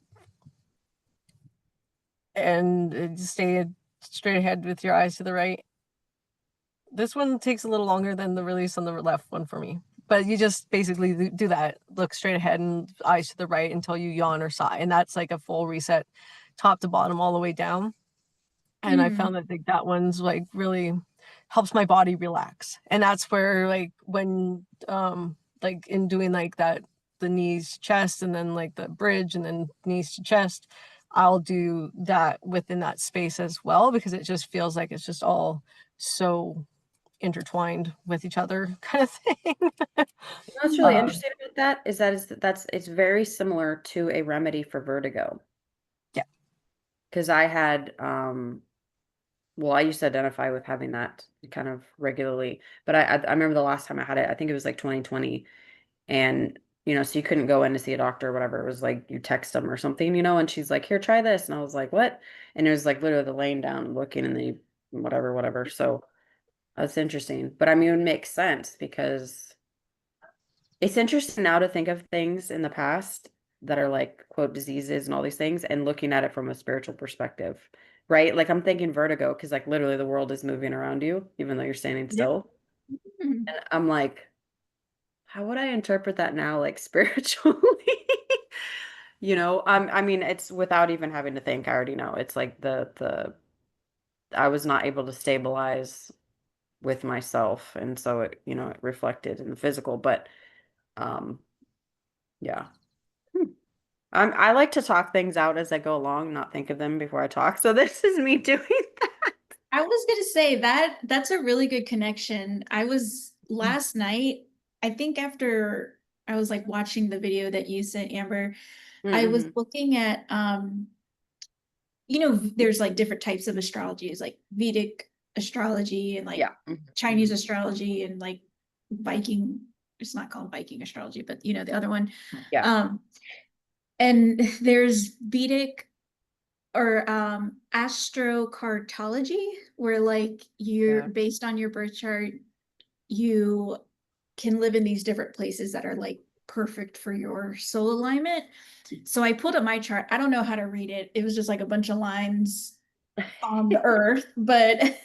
Speaker 3: and stay straight ahead with your eyes to the right. This one takes a little longer than the release on the left one for me. But you just basically do that, look straight ahead and eyes to the right until you yawn or sigh. And that's like a full reset, top to bottom, all the way down. And I
Speaker 2: Mm.
Speaker 3: found that like, that one's like really helps my body relax. And that's where like when like in doing like that the knees to chest and then like the bridge and then knees to chest, I'll do that within that space as well because it just feels like it's just all so intertwined with each other kind of thing.
Speaker 1: what's really
Speaker 3: uh,
Speaker 1: interesting about that is that's it's very similar to a remedy for vertigo.
Speaker 3: yeah.
Speaker 1: Because I had well, I used to identify with having that kind of regularly, but I remember the last time I had it, I think it was like 2020, and so you couldn't go in to see a doctor or whatever. It was like you text them or something, and she's like, "Here, try this," and I was like, "What?" And it was like literally the laying down, and looking, and the whatever, whatever. So that's interesting, but I mean, it makes sense because it's interesting now to think of things in the past that are like quote diseases and all these things and looking at it from a spiritual perspective, right? Like I'm thinking vertigo because like literally the world is moving around you even though you're standing
Speaker 2: Yep.
Speaker 1: still.
Speaker 2: Mhm.
Speaker 1: And I'm like, how would I interpret that now, like spiritually? I mean, it's without even having to think. I already know. It's like the I was not able to stabilize with myself, and so it reflected in the physical. But um, yeah. Hmm. I like to talk things out as I go along, not think of them before I talk. So this is me doing that.
Speaker 2: I was gonna say that that's a really good connection. I was last night, I think after I was like watching the video that you sent, Amber, I was
Speaker 1: Mm-hmm.
Speaker 2: looking at there's like different types of astrologies, like Vedic astrology and like
Speaker 1: Yeah.
Speaker 2: Chinese
Speaker 1: Hmm.
Speaker 2: astrology and like Viking, it's not called Viking astrology, but the other one.
Speaker 1: Yeah.
Speaker 2: Um, and there's Vedic or astrocartology, where like you're
Speaker 1: Yeah.
Speaker 2: based on your birth chart, you can live in these different places that are like perfect for your soul alignment. So I pulled up my chart. I don't know how to read it. It was just like a bunch of lines on the earth, but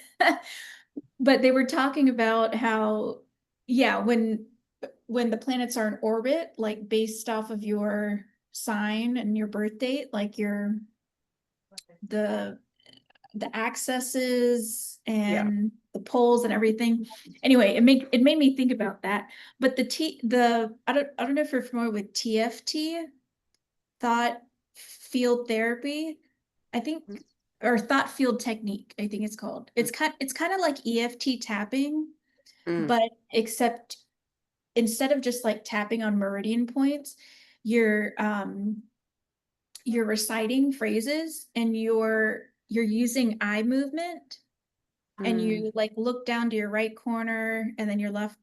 Speaker 2: but they were talking about how, yeah, when the planets are in orbit, like based off of your sign and your birth date, like the the accesses
Speaker 1: Yeah.
Speaker 2: and the poles and everything. Anyway, it made me think about that. But I don't know if you're familiar with TFT, thought field therapy. I think, or thought field technique, I think it's called. It's kind of like EFT tapping,
Speaker 1: Mm-hmm.
Speaker 2: but except instead of just like tapping on meridian points, you're um you're reciting phrases and you're using eye movement, and you like look down to your right corner and then your left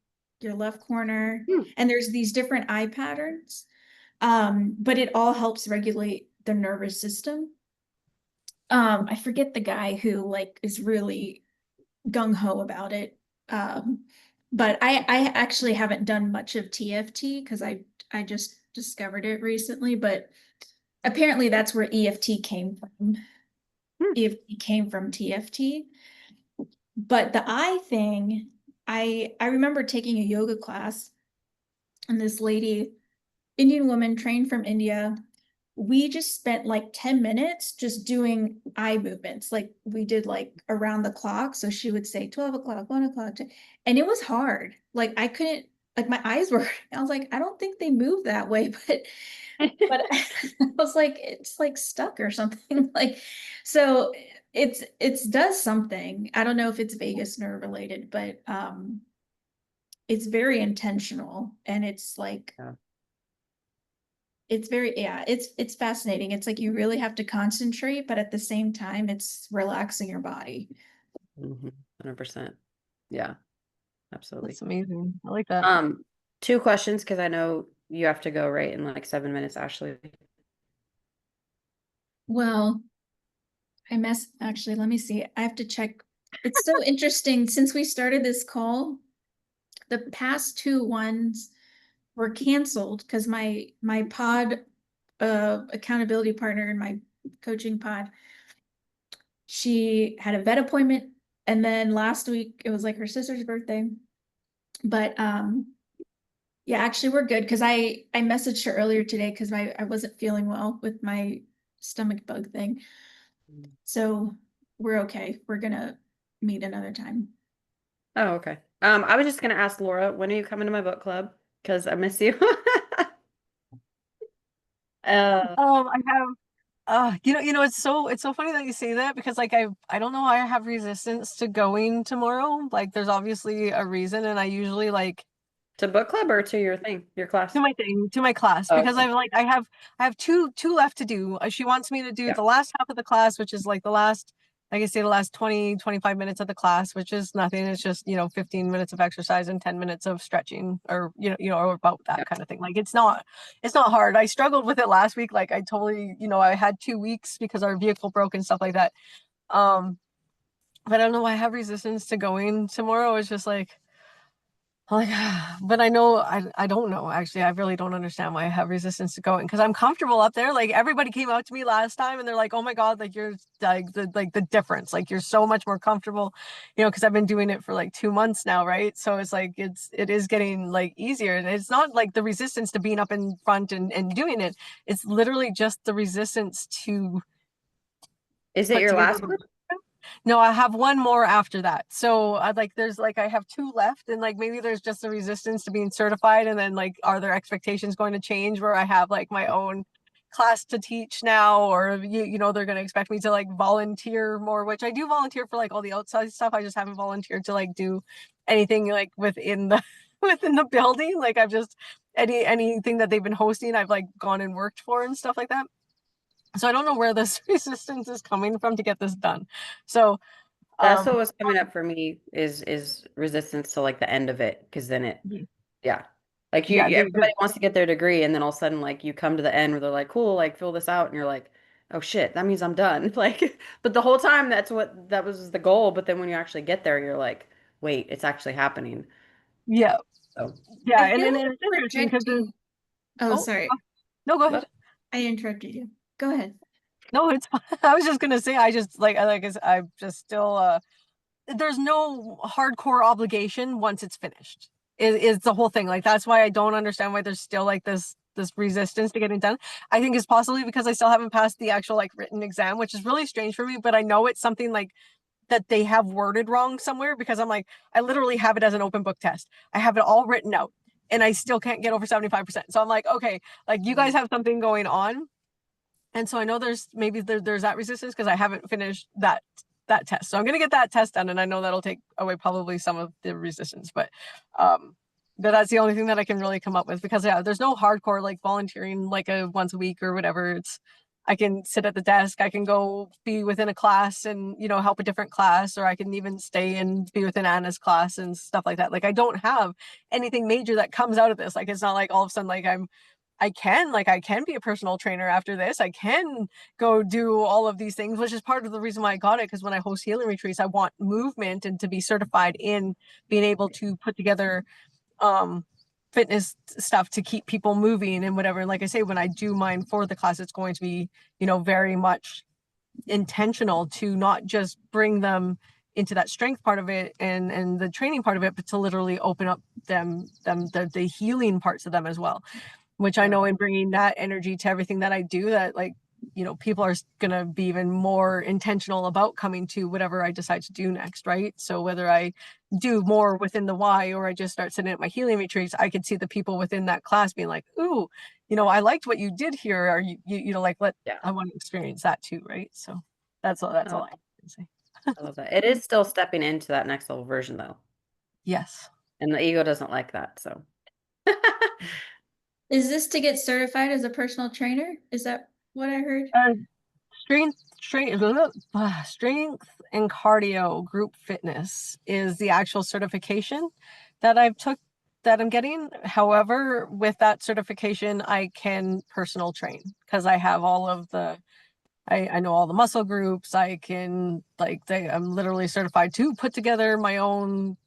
Speaker 2: corner, and there's these different eye patterns, but it all helps regulate the nervous system. I forget the guy who like is really gung-ho about it. um but I actually haven't done much of TFT because I just discovered it recently, but apparently that's where EFT came from. EFT came from TFT. But the eye thing, I remember taking a yoga class, and this lady, Indian woman trained from India, we just spent like 10 minutes just doing eye movements. Like we did like around the clock. So she would say 12 o'clock, 1 o'clock, and it was hard. Like I couldn't, like my eyes were, I was like, I don't think they move that way, but I was like, it's like stuck or something. Like, so it's does something. I don't know if it's vagus nerve related, but it's very intentional, and it's like
Speaker 1: Yeah.
Speaker 2: it's very, yeah, it's fascinating. It's like you really have to concentrate, but at the same time, it's relaxing your body.
Speaker 1: 100%. Yeah, absolutely.
Speaker 3: That's amazing. I like that.
Speaker 1: Um, Two questions because I know you have to go right in like 7 minutes, Ashley.
Speaker 2: Well, actually, let me see. I have to check. It's so interesting. Since we started this call, the past two ones were canceled because my pod accountability partner in my coaching pod, she had a vet appointment, and then last week it was like her sister's birthday. But yeah, actually we're good because I messaged her earlier today because I wasn't feeling well with my stomach bug thing. So we're okay. We're gonna meet another time.
Speaker 1: Oh, okay. I was just gonna ask Laura, when are you coming to my book club? Because I miss you. Uh,
Speaker 3: I have it's so funny that you say that because like I don't know why I have resistance to going tomorrow. Like there's obviously a reason, and I usually like
Speaker 1: to book club or to your thing, your class?
Speaker 3: to my thing, to my class,
Speaker 1: Oh,
Speaker 3: because
Speaker 1: okay.
Speaker 3: I have two left to do. She wants me to do
Speaker 1: Yeah.
Speaker 3: the last half of the class, which is like the last, like I say, the last 20-25 minutes of the class, which is nothing. It's just 15 minutes of exercise and 10 minutes of stretching, or or about that
Speaker 1: Yeah.
Speaker 3: kind of thing. Like it's not hard. I struggled with it last week. Like I totally, I had 2 weeks because our vehicle broke and stuff like that. um but I don't know why I have resistance to going tomorrow. It's just like Like, but I know I don't know actually. I really don't understand why I have resistance to going because I'm comfortable up there. Like everybody came out to me last time and they're like, "Oh my God, like you're like the difference. Like you're so much more comfortable." Because I've been doing it for like 2 months now, right? So it's like it is getting like easier. And it's not like the resistance to being up in front and doing it. It's literally just the resistance to
Speaker 1: Is it
Speaker 3: put
Speaker 1: your
Speaker 3: together
Speaker 1: last
Speaker 3: the
Speaker 1: one?
Speaker 3: no, I have one more after that. So I like there's like I have two left and like maybe there's just a resistance to being certified and then like are there expectations going to change where I have like my own class to teach now or they're going to expect me to like volunteer more, which I do volunteer for like all the outside stuff. I just haven't volunteered to like do anything like within the within the building. Like I've just anything that they've been hosting, I've like gone and worked for and stuff like that. So I don't know where this resistance is coming from to get this done. So
Speaker 1: That's
Speaker 3: um
Speaker 1: what was coming up for me is resistance to like the end of it, because then it, yeah, like
Speaker 3: yeah,
Speaker 1: everybody wants to get their degree, and then all of a sudden like you come to the end where they're like, cool, like fill this out, and you're like, oh shit, that means I'm done. Like, but the whole time that was the goal, but then when you actually get there, you're like, wait, it's actually happening.
Speaker 3: yeah,
Speaker 1: So,
Speaker 3: yeah,
Speaker 2: I
Speaker 3: and
Speaker 2: feel
Speaker 3: then
Speaker 2: like
Speaker 3: it's interesting because there's
Speaker 2: projecting. Oh,
Speaker 3: oh
Speaker 2: sorry.
Speaker 3: no, go ahead.
Speaker 1: but
Speaker 2: I interrupted you. Go ahead.
Speaker 3: No, it's fine. I was just gonna say I just I'm just still there's no hardcore obligation once it's finished. Is the whole thing. Like that's why I don't understand why there's still like this resistance to getting done. I think it's possibly because I still haven't passed the actual like written exam, which is really strange for me, but I know it's something like that they have worded wrong somewhere because I'm like, I literally have it as an open book test. I have it all written out and I still can't get over 75%. So I'm like, okay, like you guys have something going on. And so I know there's maybe there's that resistance because I haven't finished that test. So I'm gonna get that test done, and I know that'll take away probably some of the resistance. Um, but that's the only thing that I can really come up with because yeah, there's no hardcore like volunteering like a once a week or whatever. It's I can sit at the desk, I can go be within a class and help a different class, or I can even stay and be within Anna's class and stuff like that. Like I don't have anything major that comes out of this. Like it's not like all of a sudden like I can be a personal trainer after this. I can go do all of these things, which is part of the reason why I got it. Because when I host healing retreats, I want movement and to be certified in being able to put together um, fitness stuff to keep people moving and whatever. And like I say, when I do mine for the class, it's going to be, very much intentional to not just bring them into that strength part of it and the training part of it, but to literally open up the healing parts of them as well, which I
Speaker 1: yeah.
Speaker 3: know in bringing that energy to everything that I do, that like, people are going to be even more intentional about coming to whatever I decide to do next, right? So whether I do more within the why or I just start sitting at my healing retreats, I could see the people within that class being like, ooh, I liked what you did here. Or like
Speaker 1: Yeah.
Speaker 3: I want to experience that too, right? So that's all
Speaker 1: Oh,
Speaker 3: I can say.
Speaker 1: I love that. It is still stepping into that next level version though.
Speaker 3: Yes.
Speaker 1: And the ego doesn't like that. So
Speaker 2: Is this to get certified as a personal trainer? Is that what I heard?
Speaker 3: Uh, strength and cardio group fitness is the actual certification that I'm getting. However, with that certification, I can personal train because I have all of I know all the muscle groups. I can I'm literally certified to put together my own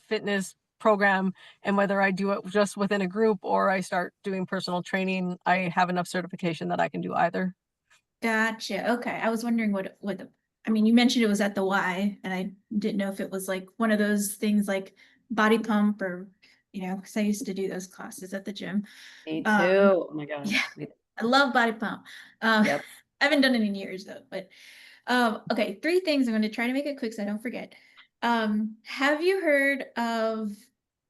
Speaker 3: fitness program, and whether I do it just within a group or I start doing personal training, I have enough certification that I can do either.
Speaker 2: Gotcha. Okay. I was wondering what the, I mean, you mentioned it was at the Y, and I didn't know if it was like one of those things like body pump or, because I used to do those classes at the gym.
Speaker 1: me
Speaker 2: Um,
Speaker 1: too. Oh my God.
Speaker 2: yeah, I love body pump.
Speaker 1: Yep.
Speaker 2: I haven't done it in years though, but okay, three things. I'm going to try to make it quick so I don't forget. Have you heard of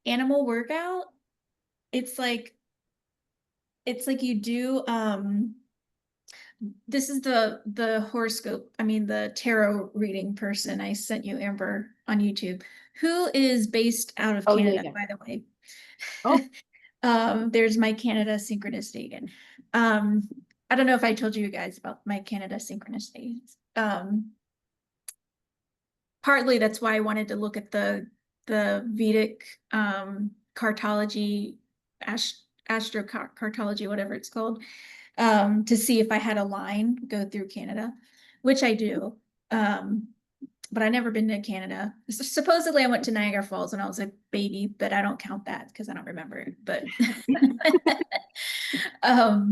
Speaker 2: animal workout? It's like you do this is the horoscope, I mean the tarot reading person I sent you, Amber, on YouTube, who is based out of
Speaker 1: Oh yeah,
Speaker 2: Canada,
Speaker 1: yeah.
Speaker 2: by the way.
Speaker 3: Oh,
Speaker 2: There's my Canada synchronicity again. Um, I don't know if I told you guys about my Canada synchronicity. Partly that's why I wanted to look at the Vedic cartology, astro cartology, whatever it's called, to see if I had a line go through Canada, which I do. Um, but I never been to Canada. Supposedly I went to Niagara Falls when I was a baby, but I don't count that because I don't remember it. But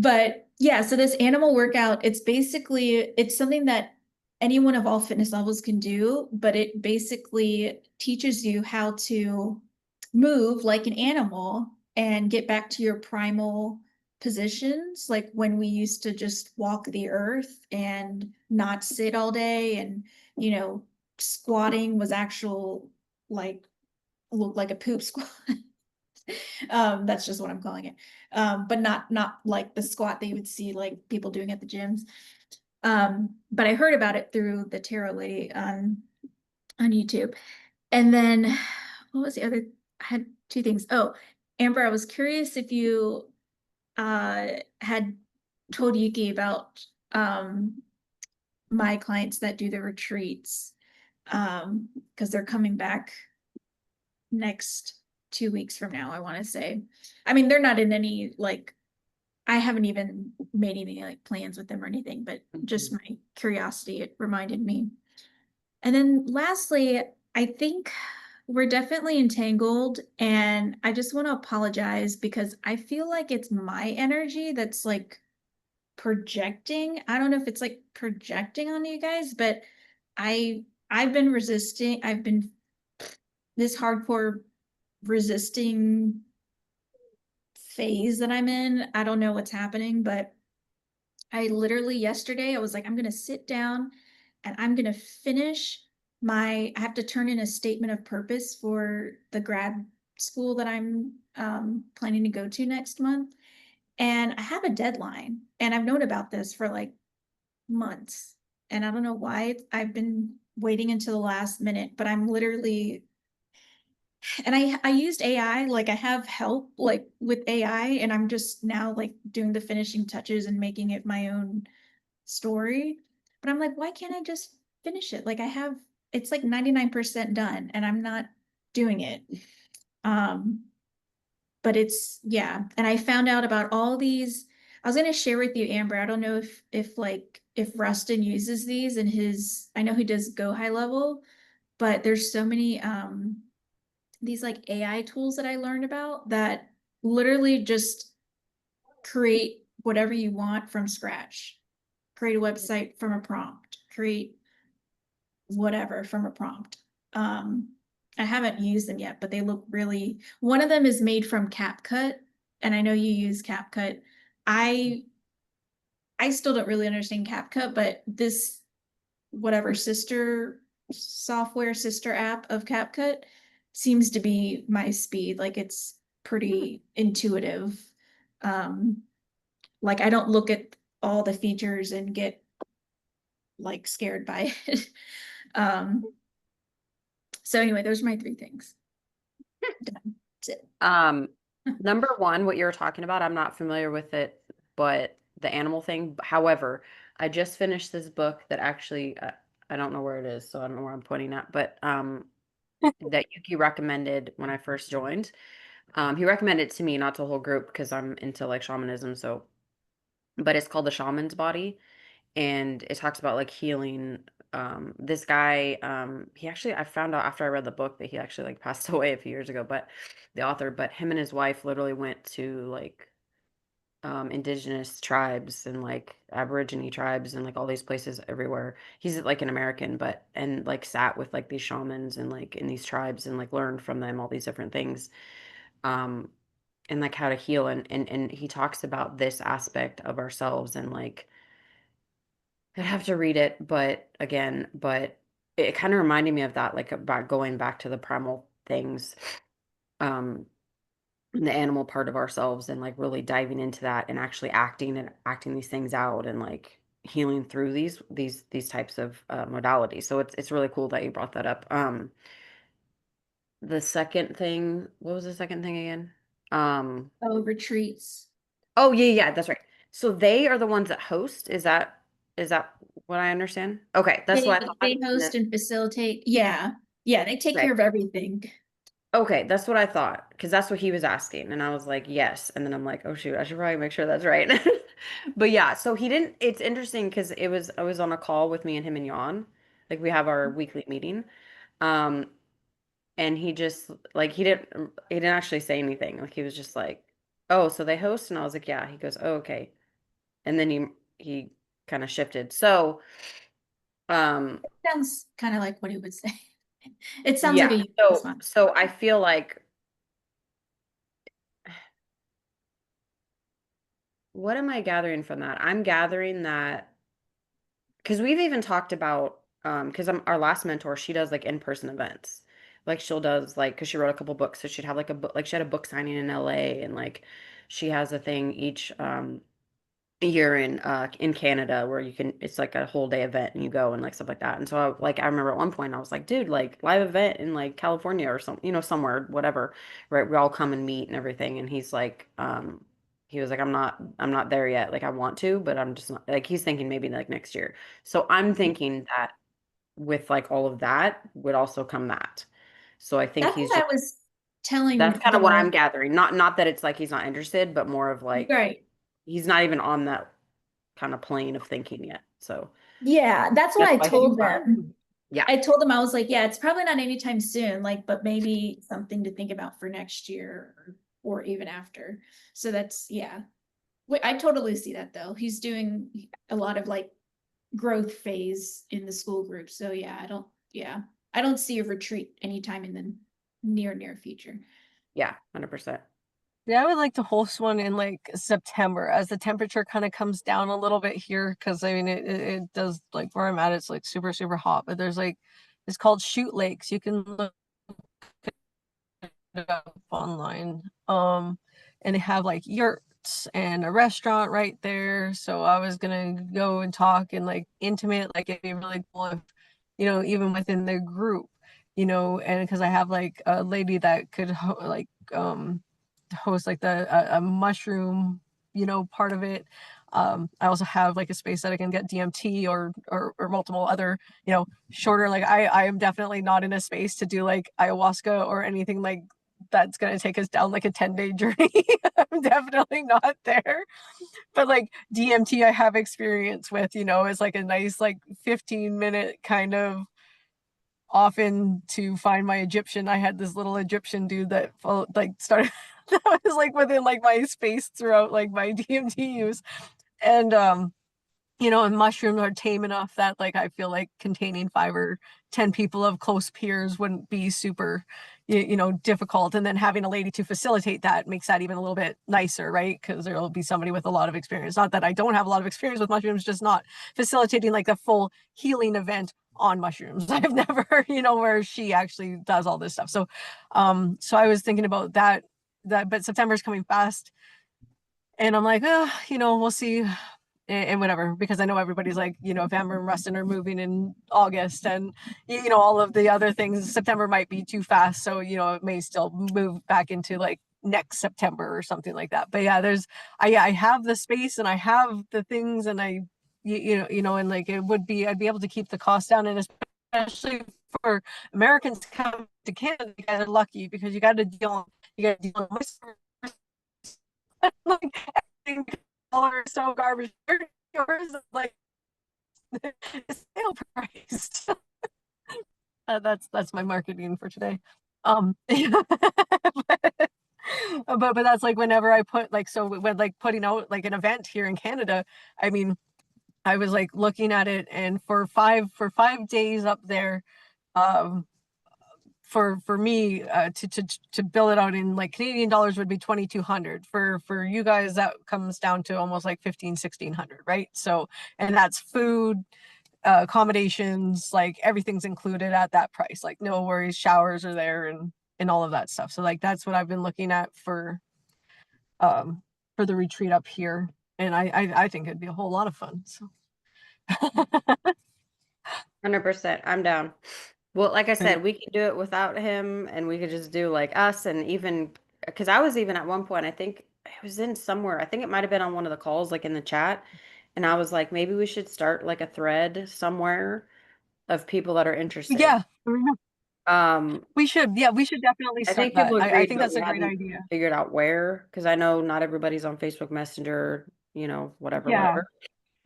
Speaker 2: but yeah, so this animal workout, it's basically it's something that anyone of all fitness levels can do, but it basically teaches you how to move like an animal and get back to your primal positions, like when we used to just walk the earth and not sit all day, and you know, squatting was actual like looked like a poop squat. That's just what I'm calling it. But not like the squat that you would see like people doing at the gyms. But I heard about it through the tarot lady on YouTube. And then what was the other? I had two things. Oh, Amber, I was curious if you had told Yuki about my clients that do the retreats, because they're coming back next 2 weeks from now, I want to say. I mean, they're not in any like, I haven't even made any like plans with them or anything, but just
Speaker 1: Mhm.
Speaker 2: my curiosity, it reminded me. And then lastly, I think we're definitely entangled, and I just want to apologize because I feel like it's my energy that's like projecting. I don't know if it's like projecting on you guys, but I've been resisting. I've been this hardcore resisting phase that I'm in. I don't know what's happening, but I literally yesterday I was like, I'm gonna sit down and I'm gonna finish I have to turn in a statement of purpose for the grad school that I'm planning to go to next month. And I have a deadline, and I've known about this for like months. And I don't know why I've been waiting until the last minute, but I'm literally, and I used AI, like I have help like with AI, and I'm just now like doing the finishing touches and making it my own story. But I'm like, why can't I just finish it? Like I have, it's like 99% done and I'm not doing it. Um, but it's, yeah. And I found out about all these. I was going to share with you, Amber. I don't know if like if Rustin uses these in his, I know he does go high level, but there's so many these like AI tools that I learned about that literally just create whatever you want from scratch. Create a website from a prompt, create whatever from a prompt. Um, I haven't used them yet, but they look really, one of them is made from CapCut, and I know you use CapCut. I I still don't really understand CapCut, but this whatever sister app of CapCut seems to be my speed. Like it's pretty intuitive. Um, like I don't look at all the features and get like scared by it. Um, so anyway, those are my three things. Done. That's it.
Speaker 1: Um, Number one, what you were talking about, I'm not familiar with it, but the animal thing. However, I just finished this book that actually, I don't know where it is, so I don't know where I'm pointing at, but that Yuki recommended when I first joined. He recommended it to me, not to the whole group, because I'm into like shamanism. So, but it's called The Shaman's Body, and it talks about like healing. This guy, he actually, I found out after I read the book that he actually like passed away a few years ago, but the author, but him and his wife literally went to like indigenous tribes and like Aborigine tribes and like all these places everywhere. He's like an American, but and like sat with like these shamans and like in these tribes and like learned from them all these different things. Um, and like how to heal, and he talks about this aspect of ourselves, and like I'd have to read it, but again, but it kind of reminded me of that, like about going back to the primal things, um, the animal part of ourselves, and like really diving into that and actually acting these things out, and like healing through these types of modalities. So it's really cool that you brought that up. The second thing, what was the second thing again? Um,
Speaker 2: Oh, retreats.
Speaker 1: oh yeah, yeah, that's right. So they are the ones that host. Is that what I understand? Okay, that's what I
Speaker 2: They
Speaker 1: thought.
Speaker 2: host and facilitate. Yeah. Yeah, they take
Speaker 1: Okay.
Speaker 2: care of everything.
Speaker 1: Okay, that's what I thought, because that's what he was asking, and I was like, yes. And then I'm like, oh shoot, I should probably make sure that's right. But yeah, so he didn't. It's interesting because I was on a call with me and him and Jan. Like we have our weekly meeting. Um, and he just like he didn't actually say anything. Like he was just like, "Oh, so they host?" And I was like, "Yeah." He goes, "Oh, okay." And then he kind of shifted. So, um,
Speaker 2: Sounds kind of like what he would say. It sounds like
Speaker 1: yeah.
Speaker 2: a you
Speaker 1: So
Speaker 2: response.
Speaker 1: so I feel like what am I gathering from that? I'm gathering that because we've even talked about because I'm our last mentor, she does like in-person events. Like she'll does like because she wrote a couple books, so she'd have like a book like she had a book signing in LA and like she has a thing each year in Canada where you can it's like a whole day event and you go and like stuff like that. And so I remember at one point I was like, dude, like live event in like California or some somewhere, whatever, right? We all come and meet and everything. And he was like, I'm not there yet. Like I want to, but I'm just not like he's thinking maybe like next year. So I'm thinking that with like all of that would also come that. So I think
Speaker 2: That's
Speaker 1: he's
Speaker 2: what
Speaker 1: just
Speaker 2: I was telling
Speaker 1: that's kind of what I'm
Speaker 2: the
Speaker 1: gathering. Not that it's like he's not interested, but more of like
Speaker 2: right.
Speaker 1: he's not even on that kind of plane of thinking yet. So
Speaker 2: Yeah, that's what
Speaker 1: that's
Speaker 2: I
Speaker 1: why he's
Speaker 2: told them.
Speaker 1: yeah,
Speaker 2: I told them I was like, yeah, it's probably not anytime soon, like, but maybe something to think about for next year or even after. So that's yeah. Wait, I totally see that though. He's doing a lot of like growth phase in the school group. So yeah. I don't see a retreat anytime in the near future.
Speaker 1: yeah, 100%.
Speaker 3: Yeah, I would like to host one in like September as the temperature kind of comes down a little bit here. Because I mean, it does like where I'm at, it's like super, super hot. But there's like, it's called Shoot Lakes. You can look it up online. And they have like yurts and a restaurant right there. So I was gonna go and talk and like intimate, like it'd be really cool if, even within the group, and because I have like a lady that could host like a mushroom, part of it. I also have like a space that I can get DMT or multiple other, shorter. Like I am definitely not in a space to do like ayahuasca or anything like that's going to take us down like a 10-day journey. I'm definitely not there. But like DMT, I have experience with, is like a nice, like 15-minute kind of often to find my Egyptian. I had this little Egyptian dude that like started, that was like within like my space throughout like my DMT use. And, and mushrooms are tame enough that like I feel like containing 5 or 10 people of close peers wouldn't be super, difficult. And then having a lady to facilitate that makes that even a little bit nicer, right? Because there will be somebody with a lot of experience. Not that I don't have a lot of experience with mushrooms, just not facilitating like the full healing event on mushrooms. I've never, where she actually does all this stuff. So I was thinking about that, but September's coming fast. And I'm like, oh, we'll see and whatever, because I know everybody's like, Vanmer and Rustin are moving in August, and all of the other things. September might be too fast, so it may still move back into like next September or something like that. But yeah, I have the space and I have the things, and and like I'd be able to keep the cost down, and especially for Americans to come to Canada, you guys are lucky because you got to deal with like $10 so garbage. Yours is like sale price. That's my marketing for today. But that's like whenever I put like so when like putting out like an event here in Canada, I mean, I was like looking at it, and for 5 days up there, um, for me to bill it out in like Canadian dollars would be 2,200. For you guys that comes down to almost like 1500, 1,600, right? So, and that's food, accommodations, like everything's included at that price, like no worries, showers are there and all of that stuff. So like that's what I've been looking at um for the retreat up here, and I think it'd be a whole lot of fun. So
Speaker 1: 100%. I'm down. Well, like I
Speaker 3: right.
Speaker 1: said, we could do it without him and we could just do like us and even because I was even at one point, I think it was in somewhere, I think it might have been on one of the calls, like in the chat. And I was like, maybe we should start like a thread somewhere of people that are interested.
Speaker 3: Yeah,
Speaker 1: Um,
Speaker 3: we should definitely
Speaker 1: I
Speaker 3: start
Speaker 1: think
Speaker 3: that.
Speaker 1: people
Speaker 3: I
Speaker 1: agreed,
Speaker 3: think
Speaker 1: but
Speaker 3: that's
Speaker 1: we
Speaker 3: a great
Speaker 1: hadn't
Speaker 3: idea.
Speaker 1: figured out where, because I know not everybody's on Facebook Messenger,
Speaker 3: Yeah.
Speaker 1: whatever.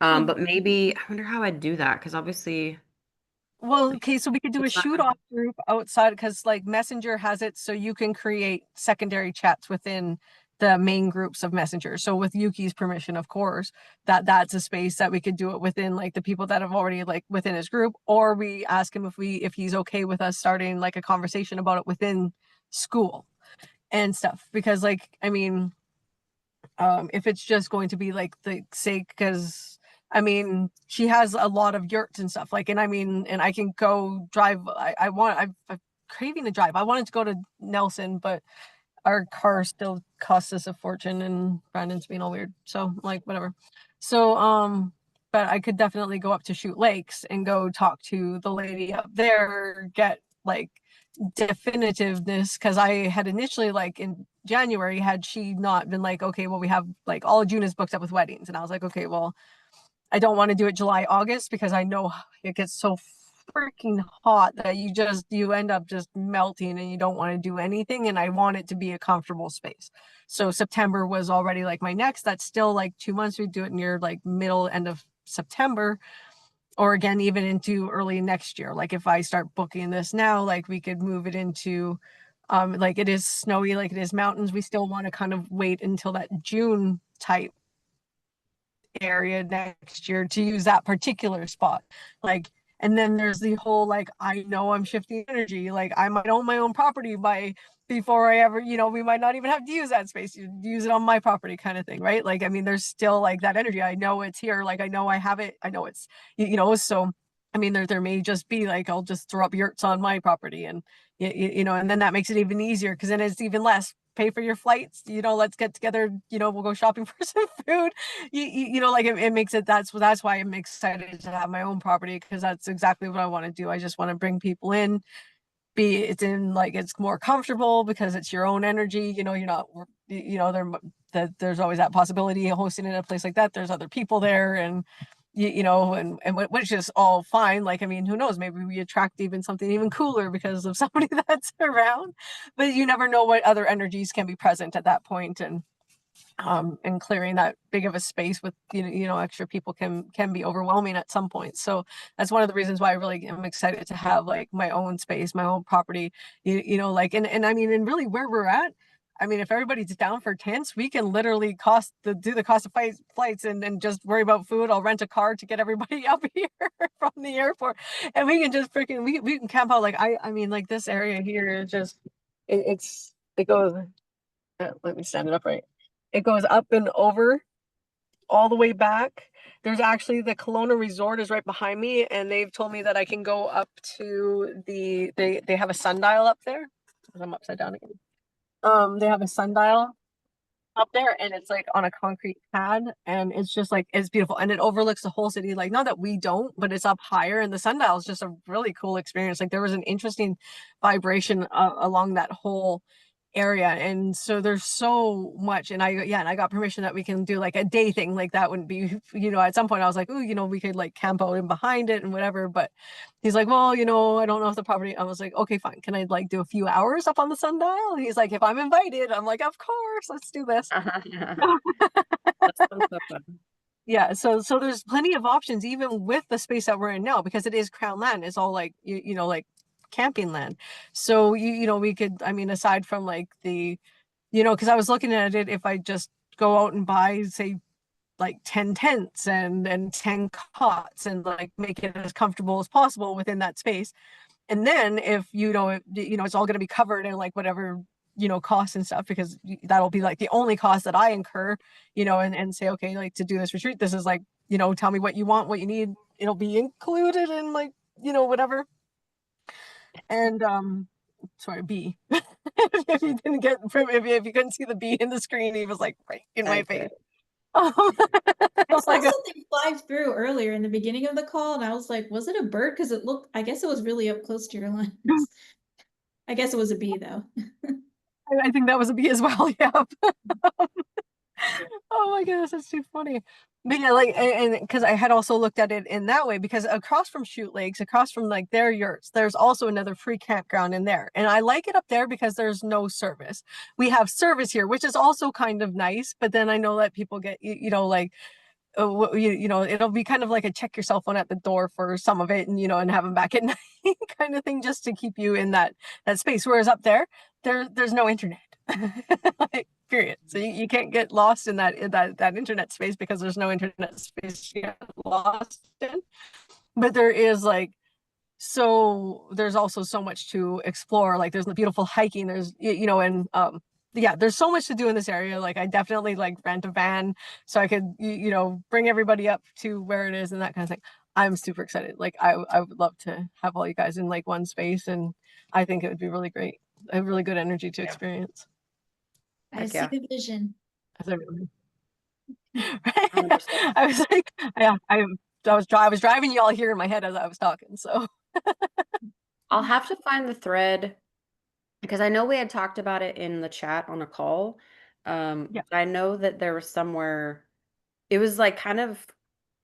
Speaker 1: But maybe I wonder how I'd do that, because obviously
Speaker 3: Well, okay, so we could do a
Speaker 1: It's not
Speaker 3: shoot off group outside because like Messenger has it so you can create secondary chats within the main groups of Messenger. So with Yuki's permission, of course, that's a space that we could do it within like the people that have already like within his group, or we ask him if he's okay with us starting like a conversation about it within school and stuff. Because like, I mean, if it's just going to be like the sake, because I mean she has a lot of yurts and stuff like, and I mean, and I can go drive. I'm craving to drive. I wanted to go to Nelson, but our car still costs us a fortune, and Brandon's being all weird, so like whatever. So but I could definitely go up to Shoot Lakes and go talk to the lady up there, get like definitiveness, because I had initially like in January, had she not been like, okay, well we have like all of June is booked up with weddings, and I was like, okay, well I don't want to do it July, August because I know it gets so freaking hot that you end up just melting and you don't want to do anything, and I want it to be a comfortable space. So September was already like my next. That's still like 2 months. We do it near like middle end of September, or again even into early next year. Like if I start booking this now, like we could move it into like it is snowy, like it is mountains. We still want to kind of wait until that June type area next year to use that particular spot. Like, and then there's the whole like, I know I'm shifting energy, like I might own my own property by before I ever, we might not even have to use that space, you use it on my property kind of thing, right? Like, I mean, there's still like that energy. I know it's here, like I know I have it, I know it's so I mean, there may just be like, I'll just throw up yurts on my property, and and then that makes it even easier because then it's even less. Pay for your flights, let's get together, we'll go shopping for some food. Like it makes it, that's why I'm excited to have my own property, because that's exactly what I want to do. I just want to bring people in, be it's in like it's more comfortable because it's your own energy, you're not, there's always that possibility of hosting in a place like that, there's other people there, and and which is all fine. Like, I mean, who knows, maybe we attract even something even cooler because of somebody that's around, but you never know what other energies can be present at that point. And clearing that big of a space with extra people can be overwhelming at some point. So that's one of the reasons why I really am excited to have like my own space, my own property. Like, and I mean, and really where we're at, I mean, if everybody's down for tents, we can literally do the cost of flights and just worry about food. I'll rent a car to get everybody up here from the airport, and we can just freaking we can camp out. Like I mean, like this area here is just it goes. Let me stand it up right. It goes up and over all the way back. There's actually the Kelowna Resort is right behind me, and they've told me that I can go up to they have a sundial up there. I'm upside down again. They have a sundial up there, and it's like on a concrete pad, and it's just like it's beautiful, and it overlooks the whole city. Like, not that we don't, but it's up higher, and the sundial is just a really cool experience. Like, there was an interesting vibration along that whole area, and so there's so much. And I got permission that we can do like a day thing. Like, that wouldn't be, at some point I was like, oh, we could like camp out in behind it and whatever, but he's like, well, I don't know if the property. I was like, okay, fine, can I like do a few hours up on the sundial? And he's like, if I'm invited. I'm like, of course, let's do this.
Speaker 1: that sounds so fun.
Speaker 3: Yeah, so there's plenty of options even with the space that we're in now, because it is crown land. It's all like like camping land. So we could, I mean, aside from like the because I was looking at it, if I just go out and buy, say, like 10 tents and 10 cots and like make it as comfortable as possible within that space. And then if it's all going to be covered in like whatever costs and stuff, because that'll be like the only cost that I incur, and say, okay, like to do this retreat, this is like, tell me what you want, what you need, it'll be included in like whatever. And sorry, B. If you didn't get, if you couldn't see the B in the screen, he was like right in my face.
Speaker 2: I saw
Speaker 3: Like
Speaker 2: something fly through earlier in the beginning of the call, and I was like, was it a bird? Because I guess it was really up close to your lens. I guess it was a bee, though.
Speaker 3: I think that was a B as well. Yeah. Oh my goodness, that's too funny. But yeah, like, and because I had also looked at it in that way, because across from Shoot Lakes, across from like their yurts, there's also another free campground in there. And I like it up there because there's no service. We have service here, which is also kind of nice. But then I know that people get, like, it'll be kind of like a check your cell phone at the door for some of it, and and have them back at night kind of thing, just to keep you in that space. Whereas up there's no internet, like, period. So you can't get lost in that internet space, because there's no internet space to get lost in. But there's also so much to explore. Like, there's the beautiful hiking, there's and yeah, there's so much to do in this area. Like, I definitely like rent a van so I could bring everybody up to where it is and that kind of thing. I'm super excited. Like, I would love to have all you guys in like one space, and I think it would be really great, a really good energy to
Speaker 1: Yeah.
Speaker 3: experience.
Speaker 2: I
Speaker 1: Heck
Speaker 2: see
Speaker 1: yeah.
Speaker 2: the vision.
Speaker 3: I
Speaker 1: 100%.
Speaker 3: was like, yeah, I was driving you all here in my head as I was talking. So
Speaker 1: I'll have to find the thread because I know we had talked about it in the chat on a call.
Speaker 3: yeah.
Speaker 1: But I know that there was somewhere it was like kind of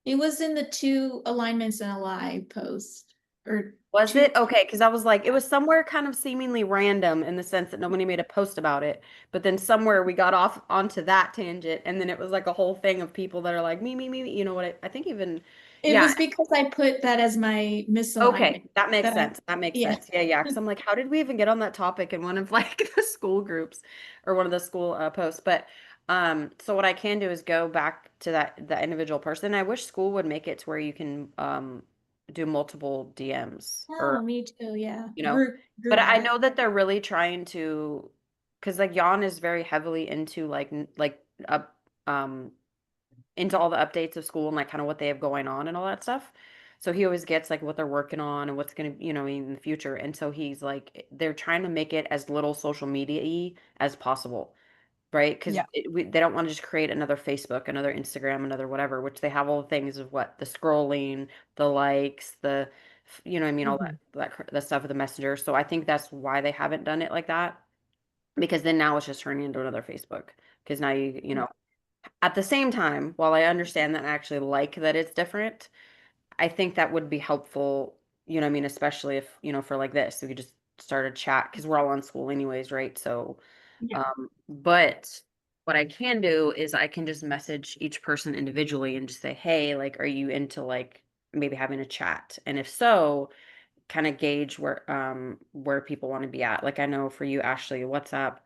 Speaker 2: It was in the two alignments and a lie post, or
Speaker 1: was
Speaker 2: two.
Speaker 1: it? Okay, because I was like, it was somewhere kind of seemingly random in the sense that nobody made a post about it. But then somewhere we got off onto that tangent, and then it was like a whole thing of people that are like, me, you know what? I think even,
Speaker 2: It
Speaker 1: yeah.
Speaker 2: was because I put that as my misalignment.
Speaker 1: Okay, that makes
Speaker 2: That I,
Speaker 1: sense. That makes
Speaker 2: yeah.
Speaker 1: sense. Yeah, yeah. Because I'm like, how did we even get on that topic in one of like the school groups or one of the school posts? But so what I can do is go back to that individual person. I wish school would make it to where you can do multiple DMs
Speaker 2: Oh,
Speaker 1: or
Speaker 2: me too. Yeah.
Speaker 1: you know. But
Speaker 2: Group
Speaker 1: I
Speaker 2: back.
Speaker 1: know that they're really trying to, because like Jan is very heavily into up into all the updates of school and like kind of what they have going on and all that stuff. So he always gets like what they're working on and what's going to, in the future. And so he's like, they're trying to make it as little social media-y as possible, right? Because
Speaker 3: Yeah.
Speaker 1: they don't want to just create another Facebook, another Instagram, another whatever, which they have all the things of what the scrolling, the likes, what I mean, all
Speaker 3: Mhm.
Speaker 1: that stuff with the messenger. So I think that's why they haven't done it like that. Because then now it's just turning into another Facebook. Because now
Speaker 3: Yeah.
Speaker 1: at the same time, while I understand that and I actually like that it's different, I think that would be helpful, what I mean, especially if, for like this, we could just start a chat because we're all on school anyways, right? So,
Speaker 3: Yeah.
Speaker 1: but what I can do is I can just message each person individually and just say, hey, like, are you into like maybe having a chat? And if so, kind of gauge where people want to be at. Like I know for you, Ashley, WhatsApp,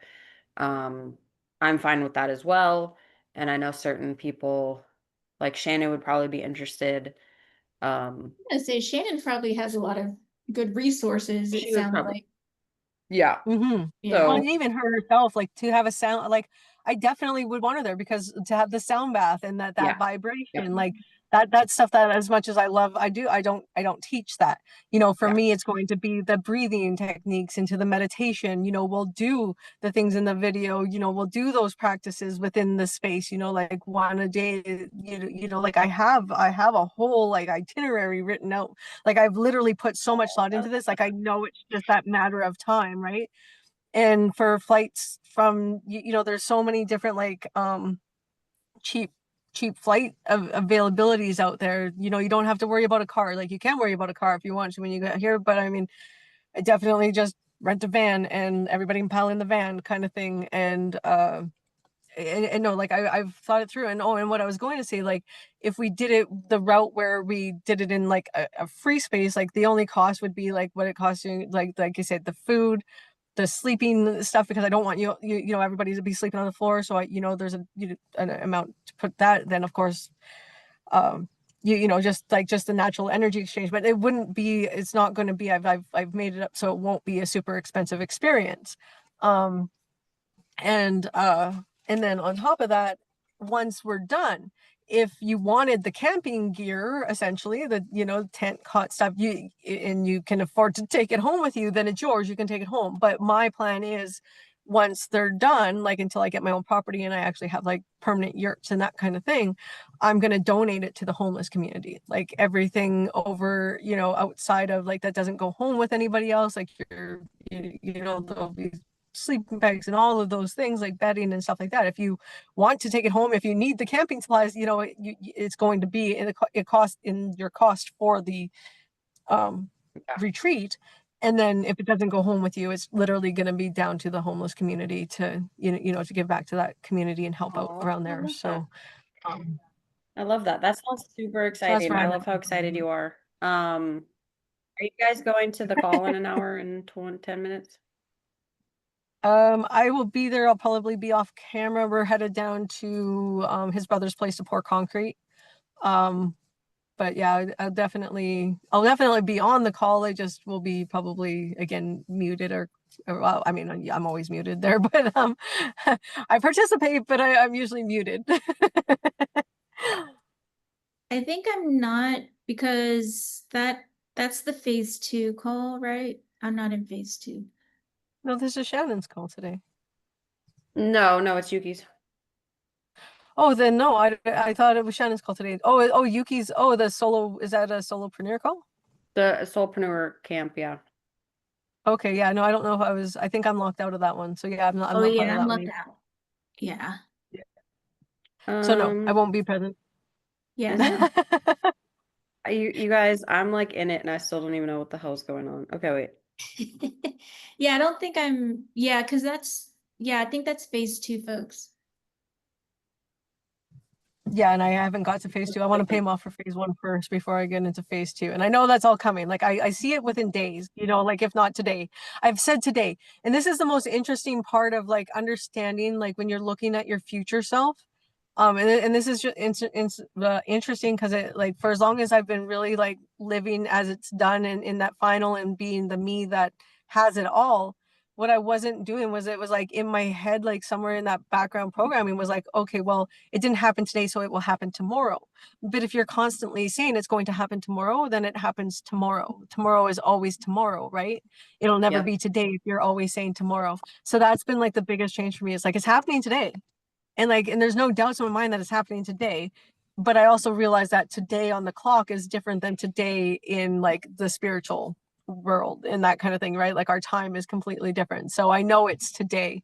Speaker 1: um, I'm fine with that as well. And I know certain people like Shannon would probably be interested. Um,
Speaker 2: I say Shannon probably has a lot of good resources, it
Speaker 1: she would
Speaker 2: sounds
Speaker 1: probably,
Speaker 2: like.
Speaker 1: yeah.
Speaker 2: Yeah.
Speaker 3: Well,
Speaker 1: So
Speaker 3: and even her herself, like, to have a sound, like, I definitely would want her there, because to have the sound bath and that
Speaker 1: yeah, yeah,
Speaker 3: vibration, like, that stuff, that as much as I love, I don't teach that. For
Speaker 1: yeah.
Speaker 3: me, it's going to be the breathing techniques into the meditation. We'll do the things in the video, we'll do those practices within the space, like one a day, like, I have a whole like itinerary written out. Like, I've literally put so much thought into this. Like, I know it's just that matter of time, right? And for flights from, there's so many different, like, cheap flight availabilities out there. You don't have to worry about a car. Like, you can worry about a car if you want to when you get here, but I mean, I definitely just rent a van and everybody can pile in the van, kind of thing. And no, like, I've thought it through. And what I was going to say, like, if we did it the route where we did it in like a free space, like, the only cost would be like what it costs you, like you said, the food, the sleeping stuff, because I don't want everybody to be sleeping on the floor. So there's an amount to put that. Then, of course, um, just the natural energy exchange. But it's not going to be. I've made it up so it won't be a super expensive experience. Um, and uh, and then on top of that, once we're done, if you wanted the camping gear, essentially the tent, cot stuff, and you can afford to take it home with you, then it's yours. You can take it home. But my plan is, once they're done, like, until I get my own property and I actually have like permanent yurts and that kind of thing, I'm going to donate it to the homeless community. Like, everything over, outside of, like, that doesn't go home with anybody else. Like, there'll be sleeping bags and all of those things, like bedding and stuff like that. If you want to take it home, if you need the camping supplies, it's going to be in your cost for the um,
Speaker 1: Yeah.
Speaker 3: retreat. And then if it doesn't go home with you, it's literally going to be down to the homeless community to to give back to that community and help out
Speaker 1: Oh,
Speaker 3: around
Speaker 1: I
Speaker 3: there.
Speaker 1: love that.
Speaker 3: So um,
Speaker 1: I love that. That sounds super
Speaker 3: So that's
Speaker 1: exciting.
Speaker 3: where
Speaker 1: I
Speaker 3: I'm
Speaker 1: love how excited you are. Are you guys going to the call in an hour and 10 minutes?
Speaker 3: I will be there. I'll probably be off camera. We're headed down to his brother's place to pour concrete. Um, but yeah, I'll definitely be on the call. I just will be probably again muted or well, I mean, I'm always muted there, but I participate, but I'm usually muted.
Speaker 2: I think I'm not because that's the phase 2 call, right? I'm not in phase 2.
Speaker 3: No, this is Shannon's call today.
Speaker 1: No, no, it's Yuki's.
Speaker 3: Oh, then no, I thought it was Shannon's call today. Oh, Yuki's. Oh, the solo, is that a solopreneur call?
Speaker 1: The Soulpreneur camp, yeah.
Speaker 3: Okay, yeah, no, I don't know if I think I'm locked out of that one. So yeah, I'm
Speaker 2: Oh
Speaker 3: not part
Speaker 2: yeah,
Speaker 3: of
Speaker 2: I'm
Speaker 3: that one
Speaker 2: left
Speaker 3: either.
Speaker 2: out. Yeah.
Speaker 3: Yeah. So no, I
Speaker 1: Um,
Speaker 3: won't be present.
Speaker 2: Yeah, no.
Speaker 1: you guys, I'm like in it and I still don't even know what the hell's going on. Okay, wait.
Speaker 2: Yeah, I don't think I'm yeah, because I think that's phase 2, folks.
Speaker 3: Yeah, and I haven't got to phase 2. I want to pay him off for phase 1 first before I get into phase 2. And I know that's all coming. Like I see it within days, like if not today. I've said today. And this is the most interesting part of like understanding, like when you're looking at your future self. And this is just interesting because it like for as long as I've been really like living as it's done in that final and being the me that has it all, what I wasn't doing was it was like in my head, like somewhere in that background programming was like, okay, well, it didn't happen today, so it will happen tomorrow. But if you're constantly saying it's going to happen tomorrow, then it happens tomorrow. Tomorrow is always tomorrow, right? It'll never
Speaker 1: Yep.
Speaker 3: be today if you're always saying tomorrow. So that's been like the biggest change for me. It's like it's happening today. And there's no doubts in my mind that it's happening today. But I also realize that today on the clock is different than today in like the spiritual world and that kind of thing, right? Like our time is completely different. So I know it's today.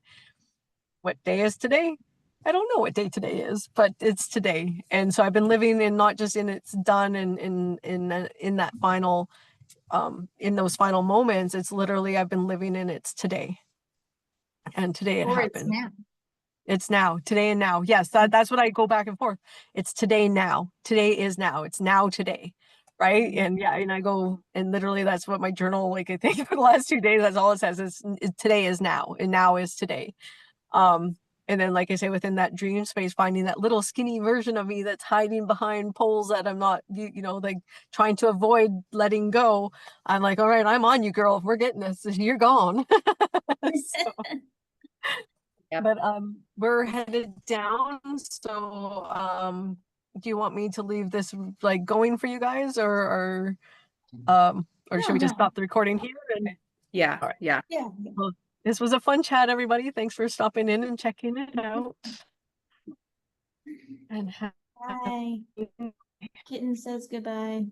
Speaker 3: What day is today? I don't know what day today is, but it's today. And so I've been living in not just in it's done and in that final in those final moments. It's literally I've been living in it's today. And today it
Speaker 2: Or it's
Speaker 3: happened.
Speaker 2: now.
Speaker 3: It's now, today and now. Yes, that's what I go back and forth. It's today now. Today is now. It's now today. Right. And yeah, and I go and literally that's what my journal, like I think for the last 2 days, that's all it says is today is now and now is today. Um, and then like I say, within that dream space, finding that little skinny version of me that's hiding behind poles that I'm not, like trying to avoid letting go. I'm like, all right, I'm on you, girl. We're getting this. You're gone. So,
Speaker 1: Yep.
Speaker 3: but we're headed down. So do you want me to leave this like going for you guys or should
Speaker 2: No,
Speaker 3: we just
Speaker 2: no.
Speaker 3: stop the recording here and
Speaker 1: Yeah,
Speaker 3: all right.
Speaker 1: yeah.
Speaker 2: Yeah.
Speaker 3: Well, this was a fun chat, everybody. Thanks for stopping in and checking it out. And have
Speaker 2: Bye. Kitten says goodbye.